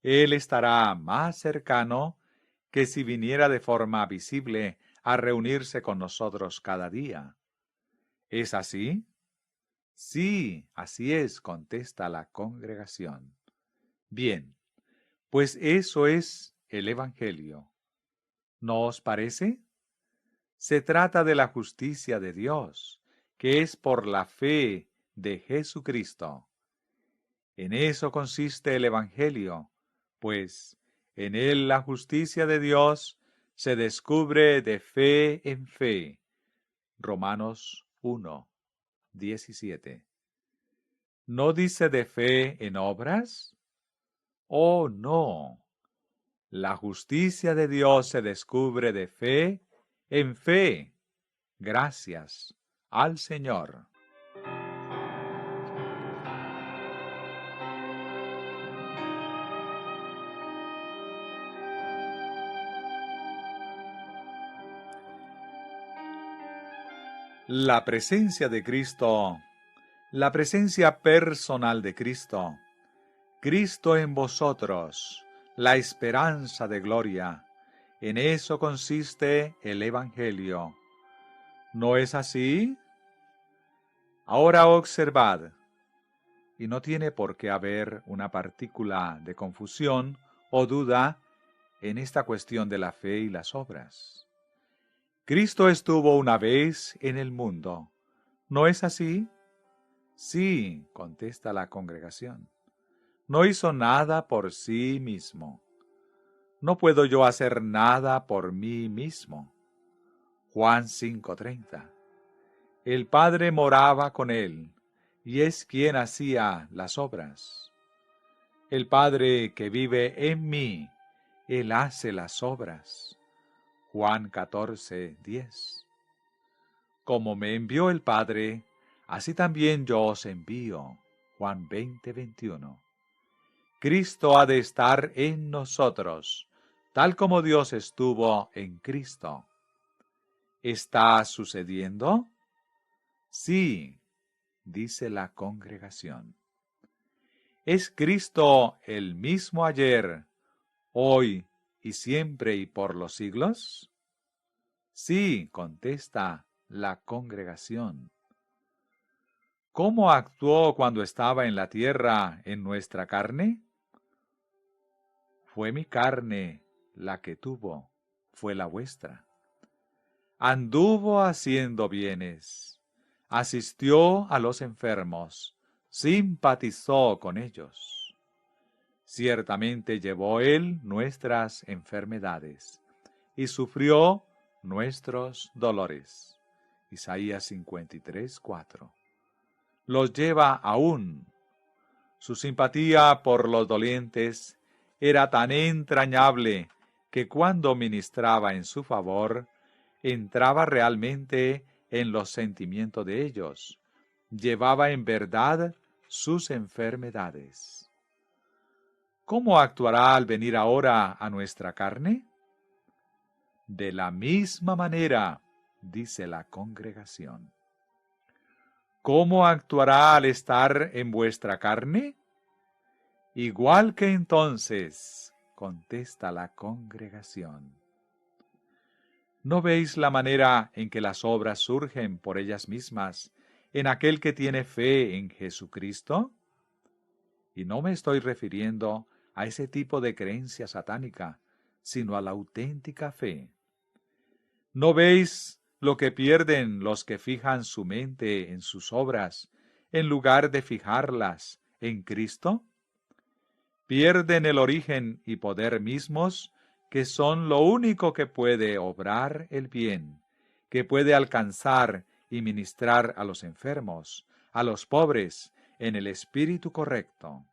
[SPEAKER 1] Él estará más cercano que si viniera de forma visible a reunirse con nosotros cada día. ¿Es así? Sí, así es, contesta la congregación. Bien, pues eso es el Evangelio. ¿No os parece? Se trata de la justicia de Dios, que es por la fe de Jesucristo. En eso consiste el Evangelio, pues en él la justicia de Dios se descubre de fe en fe. Romanos 1:17. ¿No dice de fe en obras? Oh, no. La justicia de Dios se descubre de fe en fe. Gracias al Señor. La presencia de Cristo, la presencia personal de Cristo, Cristo en vosotros, la esperanza de gloria, en eso consiste el Evangelio. ¿No es así? Ahora observad, y no tiene por qué haber una partícula de confusión o duda en esta cuestión de la fe y las obras. Cristo estuvo una vez en el mundo. ¿No es así? Sí, contesta la congregación. No hizo nada por sí mismo. No puedo yo hacer nada por mí mismo. Juan 5:30. El Padre moraba con él, y es quien hacía las obras. El Padre que vive en mí, él hace las obras. Juan 14:10. Como me envió el Padre, así también yo os envío. Juan 20:21. Cristo ha de estar en nosotros, tal como Dios estuvo en Cristo. ¿Está sucediendo? Sí, dice la congregación. ¿Es Cristo el mismo ayer, hoy y siempre y por los siglos? Sí, contesta la congregación. ¿Cómo actuó cuando estaba en la tierra en nuestra carne? Fue mi carne la que tuvo, fue la vuestra. Anduvo haciendo bienes, asistió a los enfermos, simpatizó con ellos. Ciertamente llevó él nuestras enfermedades y sufrió nuestros dolores. Isaías 53:4. Los lleva aún. Su simpatía por los dolientes era tan entrañable que cuando ministraba en su favor, entraba realmente en los sentimientos de ellos, llevaba en verdad sus enfermedades. ¿Cómo actuará al venir ahora a nuestra carne? De la misma manera, dice la congregación. ¿Cómo actuará al estar en vuestra carne? Igual que entonces, contesta la congregación. ¿No veis la manera en que las obras surgen por ellas mismas en aquel que tiene fe en Jesucristo? Y no me estoy refiriendo a ese tipo de creencia satánica, sino a la auténtica fe. ¿No veis lo que pierden los que fijan su mente en sus obras, en lugar de fijarlas en Cristo? Pierden el origen y poder mismos, que son lo único que puede obrar el bien, que puede alcanzar y ministrar a los enfermos, a los pobres, en el espíritu correcto.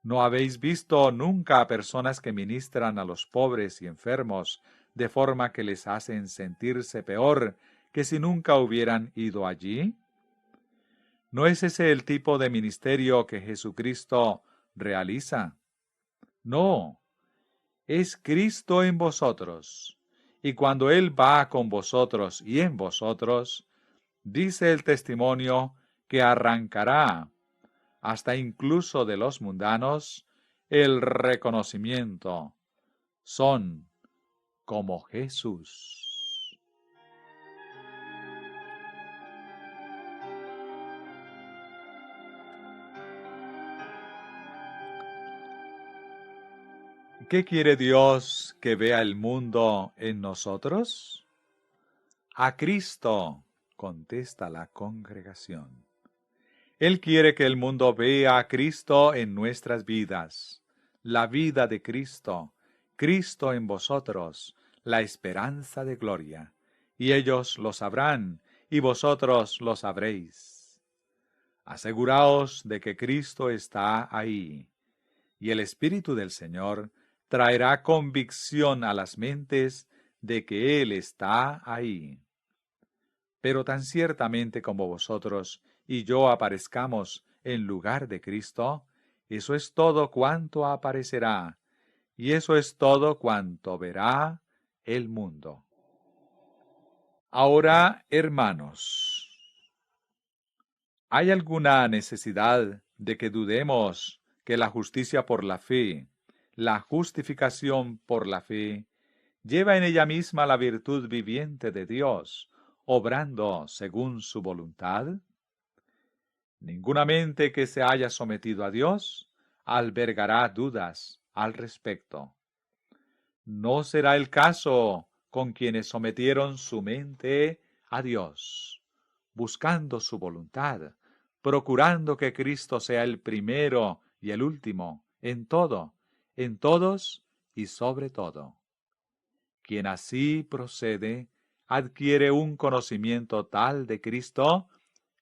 [SPEAKER 1] ¿No habéis visto nunca a personas que ministran a los pobres y enfermos de forma que les hacen sentirse peor que si nunca hubieran ido allí? ¿No es ese el tipo de ministerio que Jesucristo realiza? No, es Cristo en vosotros. Y cuando Él va con vosotros y en vosotros, dice el testimonio que arrancará, hasta incluso de los mundanos, el reconocimiento. Son como Jesús. ¿Qué quiere Dios que vea el mundo en nosotros? A Cristo, contesta la congregación. Él quiere que el mundo vea a Cristo en nuestras vidas, la vida de Cristo, Cristo en vosotros, la esperanza de gloria, y ellos lo sabrán, y vosotros lo sabréis. Aseguraos de que Cristo está ahí, y el Espíritu del Señor traerá convicción a las mentes de que Él está ahí. Pero tan ciertamente como vosotros y yo aparezcamos en lugar de Cristo, eso es todo cuanto aparecerá, y eso es todo cuanto verá el mundo. Ahora, hermanos, ¿hay alguna necesidad de que dudemos que la justicia por la fe, la justificación por la fe, lleva en ella misma la virtud viviente de Dios, obrando según su voluntad? Ninguna mente que se haya sometido a Dios albergará dudas al respecto. No será el caso con quienes sometieron su mente a Dios, buscando su voluntad, procurando que Cristo sea el primero y el último, en todo, en todos y sobre todo. Quien así procede, adquiere un conocimiento tal de Cristo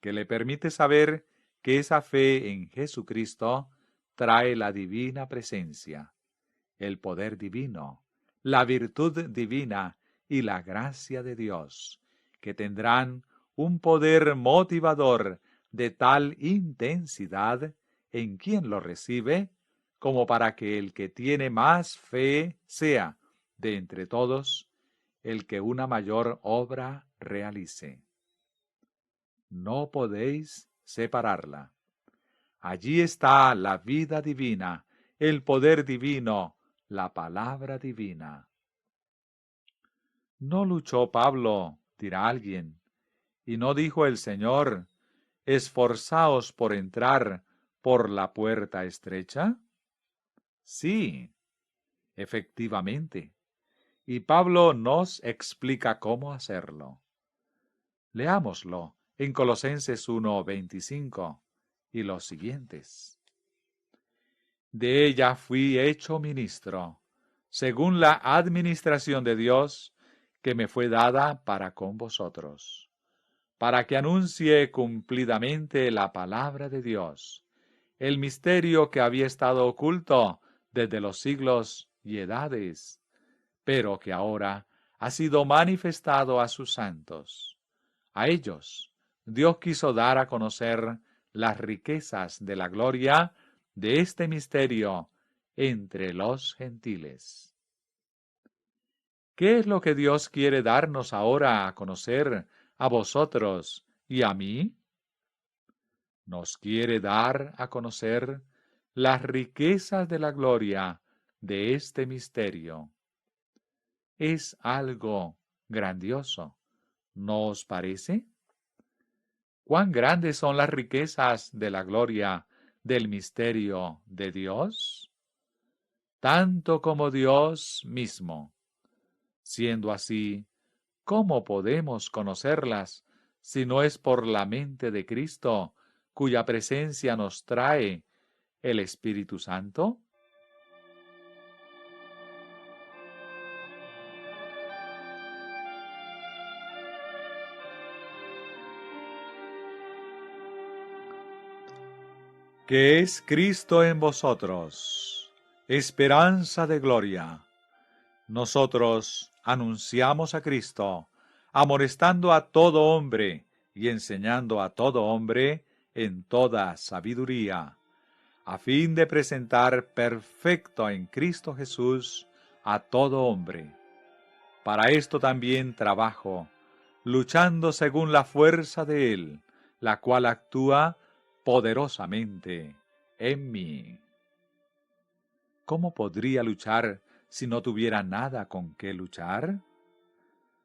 [SPEAKER 1] que le permite saber que esa fe en Jesucristo trae la divina presencia, el poder divino, la virtud divina y la gracia de Dios, que tendrán un poder motivador de tal intensidad en quien lo recibe como para que el que tiene más fe sea, de entre todos, el que una mayor obra realice. No podéis separarla. Allí está la vida divina, el poder divino, la palabra divina. ¿No luchó Pablo, dirá alguien, y no dijo el Señor, esforzaos por entrar por la puerta estrecha? Sí, efectivamente. Y Pablo nos explica cómo hacerlo. Leámoslo en Colosenses 1:25 y los siguientes. De ella fui hecho ministro, según la administración de Dios que me fue dada para con vosotros, para que anuncie cumplidamente la palabra de Dios, el misterio que había estado oculto desde los siglos y edades, pero que ahora ha sido manifestado a sus santos. A ellos Dios quiso dar a conocer las riquezas de la gloria de este misterio entre los gentiles. ¿Qué es lo que Dios quiere darnos ahora a conocer a vosotros y a mí? Nos quiere dar a conocer las riquezas de la gloria de este misterio. Es algo grandioso, ¿no os parece? ¿Cuán grandes son las riquezas de la gloria del misterio de Dios? Tanto como Dios mismo. Siendo así, ¿cómo podemos conocerlas si no es por la mente de Cristo, cuya presencia nos trae el Espíritu Santo? Que es Cristo en vosotros, esperanza de gloria. Nosotros anunciamos a Cristo, amonestando a todo hombre y enseñando a todo hombre en toda sabiduría, a fin de presentar perfecto en Cristo Jesús a todo hombre. Para esto también trabajo, luchando según la fuerza de Él, la cual actúa poderosamente en mí. ¿Cómo podría luchar si no tuviera nada con qué luchar?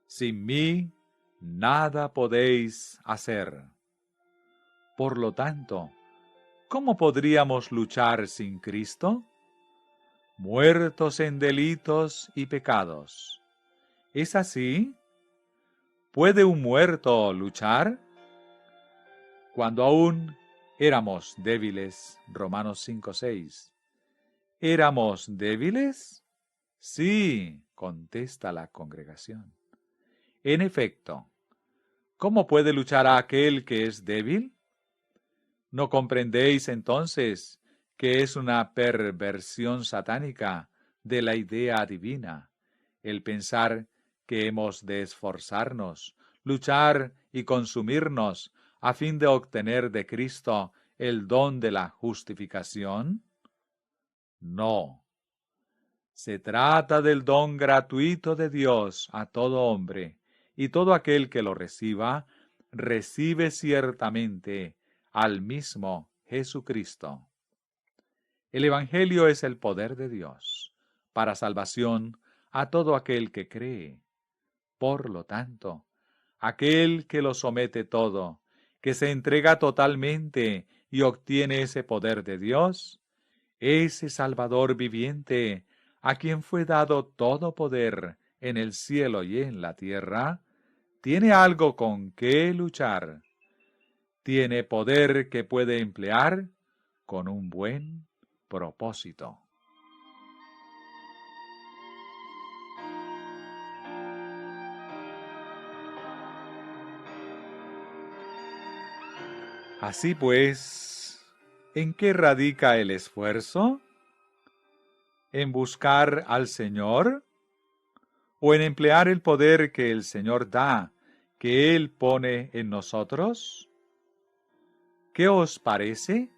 [SPEAKER 1] Sin mí, nada podéis hacer. Por lo tanto, ¿cómo podríamos luchar sin Cristo? Muertos en delitos y pecados. ¿Es así? ¿Puede un muerto luchar? Cuando aún éramos débiles, Romanos 5:6. ¿Éramos débiles? Sí, contesta la congregación. En efecto, ¿cómo puede luchar aquel que es débil? ¿No comprendéis entonces que es una perversión satánica de la idea divina el pensar que hemos de esforzarnos, luchar y consumirnos a fin de obtener de Cristo el don de la justificación? No. Se trata del don gratuito de Dios a todo hombre, y todo aquel que lo reciba, recibe ciertamente al mismo Jesucristo. El Evangelio es el poder de Dios para salvación a todo aquel que cree. Por lo tanto, aquel que lo somete todo, que se entrega totalmente y obtiene ese poder de Dios, ese Salvador viviente, a quien fue dado todo poder en el cielo y en la tierra, tiene algo con qué luchar. Tiene poder que puede emplear con un buen propósito. Así pues, ¿en qué radica el esfuerzo? ¿En buscar al Señor? ¿O en emplear el poder que el Señor da, que Él pone en nosotros? ¿Qué os parece?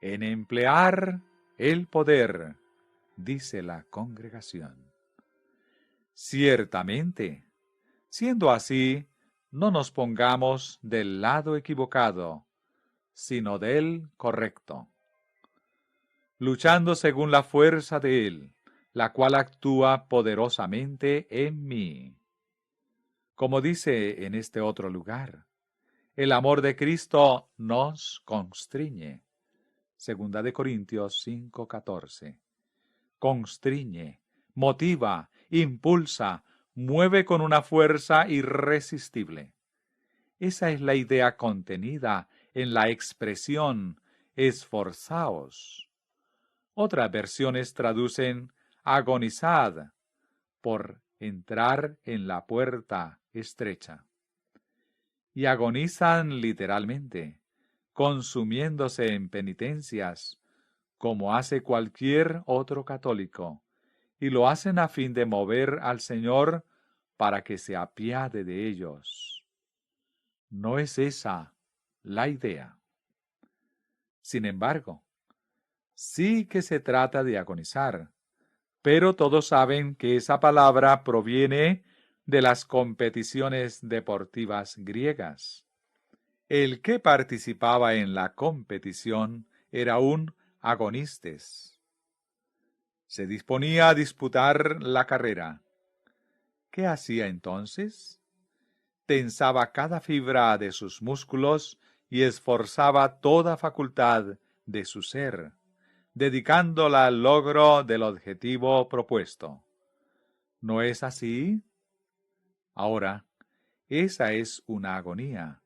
[SPEAKER 1] En emplear el poder, dice la congregación. Ciertamente, siendo así, no nos pongamos del lado equivocado, sino del correcto, luchando según la fuerza de Él, la cual actúa poderosamente en mí. Como dice en este otro lugar, el amor de Cristo nos constriñe. Segunda de Corintios 5:14. Constriñe, motiva, impulsa, mueve con una fuerza irresistible. Esa es la idea contenida en la expresión esforzaos. Otras versiones traducen agonizad por entrar en la puerta estrecha. Y agonizan literalmente, consumiéndose en penitencias, como hace cualquier otro católico, y lo hacen a fin de mover al Señor para que se apiade de ellos. No es esa la idea. Sin embargo, sí que se trata de agonizar, pero todos saben que esa palabra proviene de las competiciones deportivas griegas. El que participaba en la competición era un agonistes. Se disponía a disputar la carrera. ¿Qué hacía entonces? Tensaba cada fibra de sus músculos y esforzaba toda facultad de su ser, dedicándola al logro del objetivo propuesto. ¿No es así? Ahora, esa es una agonía,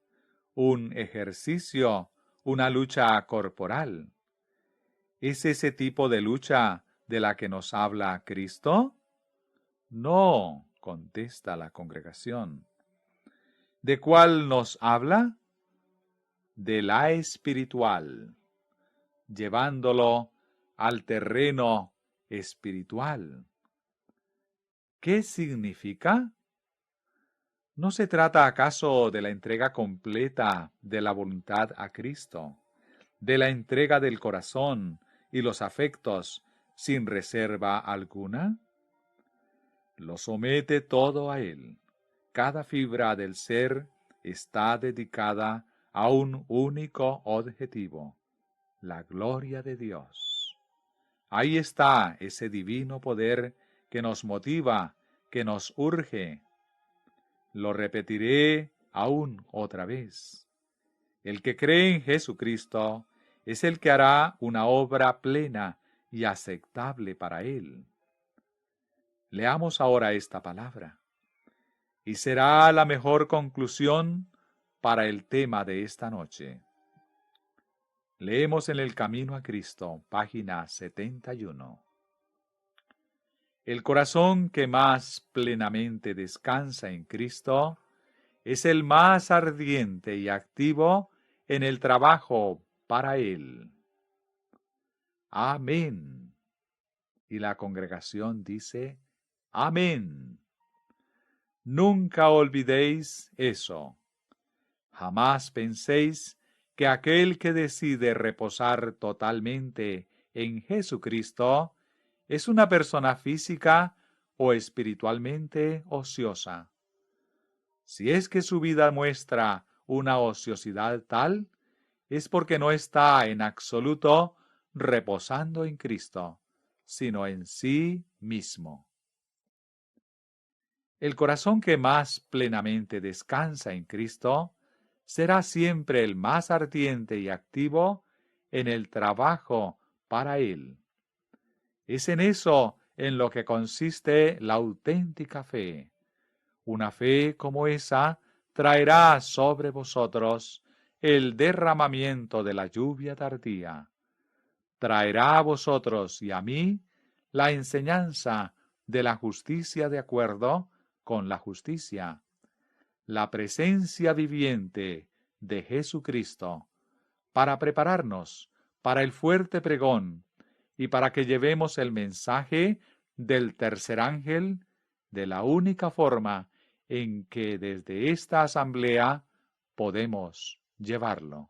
[SPEAKER 1] un ejercicio, una lucha corporal. ¿Es ese tipo de lucha de la que nos habla Cristo? No, contesta la congregación. ¿De cuál nos habla? De la espiritual, llevándolo al terreno espiritual. ¿Qué significa? ¿No se trata acaso de la entrega completa de la voluntad a Cristo, de la entrega del corazón y los afectos sin reserva alguna? Lo somete todo a Él. Cada fibra del ser está dedicada a un único objetivo, la gloria de Dios. Ahí está ese divino poder que nos motiva, que nos urge. Lo repetiré aún otra vez. El que cree en Jesucristo es el que hará una obra plena y aceptable para Él. Leamos ahora esta palabra, y será la mejor conclusión para el tema de esta noche. Leemos en el Camino a Cristo, página 71. El corazón que más plenamente descansa en Cristo es el más ardiente y activo en el trabajo para Él. Amén. Y la congregación dice, amén. Nunca olvidéis eso. Jamás penséis que aquel que decide reposar totalmente en Jesucristo es una persona física o espiritualmente ociosa. Si es que su vida muestra una ociosidad tal, es porque no está en absoluto reposando en Cristo, sino en sí mismo. El corazón que más plenamente descansa en Cristo será siempre el más ardiente y activo en el trabajo para Él. Es en eso en lo que consiste la auténtica fe. Una fe como esa traerá sobre vosotros el derramamiento de la lluvia tardía. Traerá a vosotros y a mí la enseñanza de la justicia de acuerdo con la justicia, la presencia viviente de Jesucristo, para prepararnos para el fuerte pregón y para que llevemos el mensaje del tercer ángel de la única forma en que desde esta asamblea podemos llevarlo.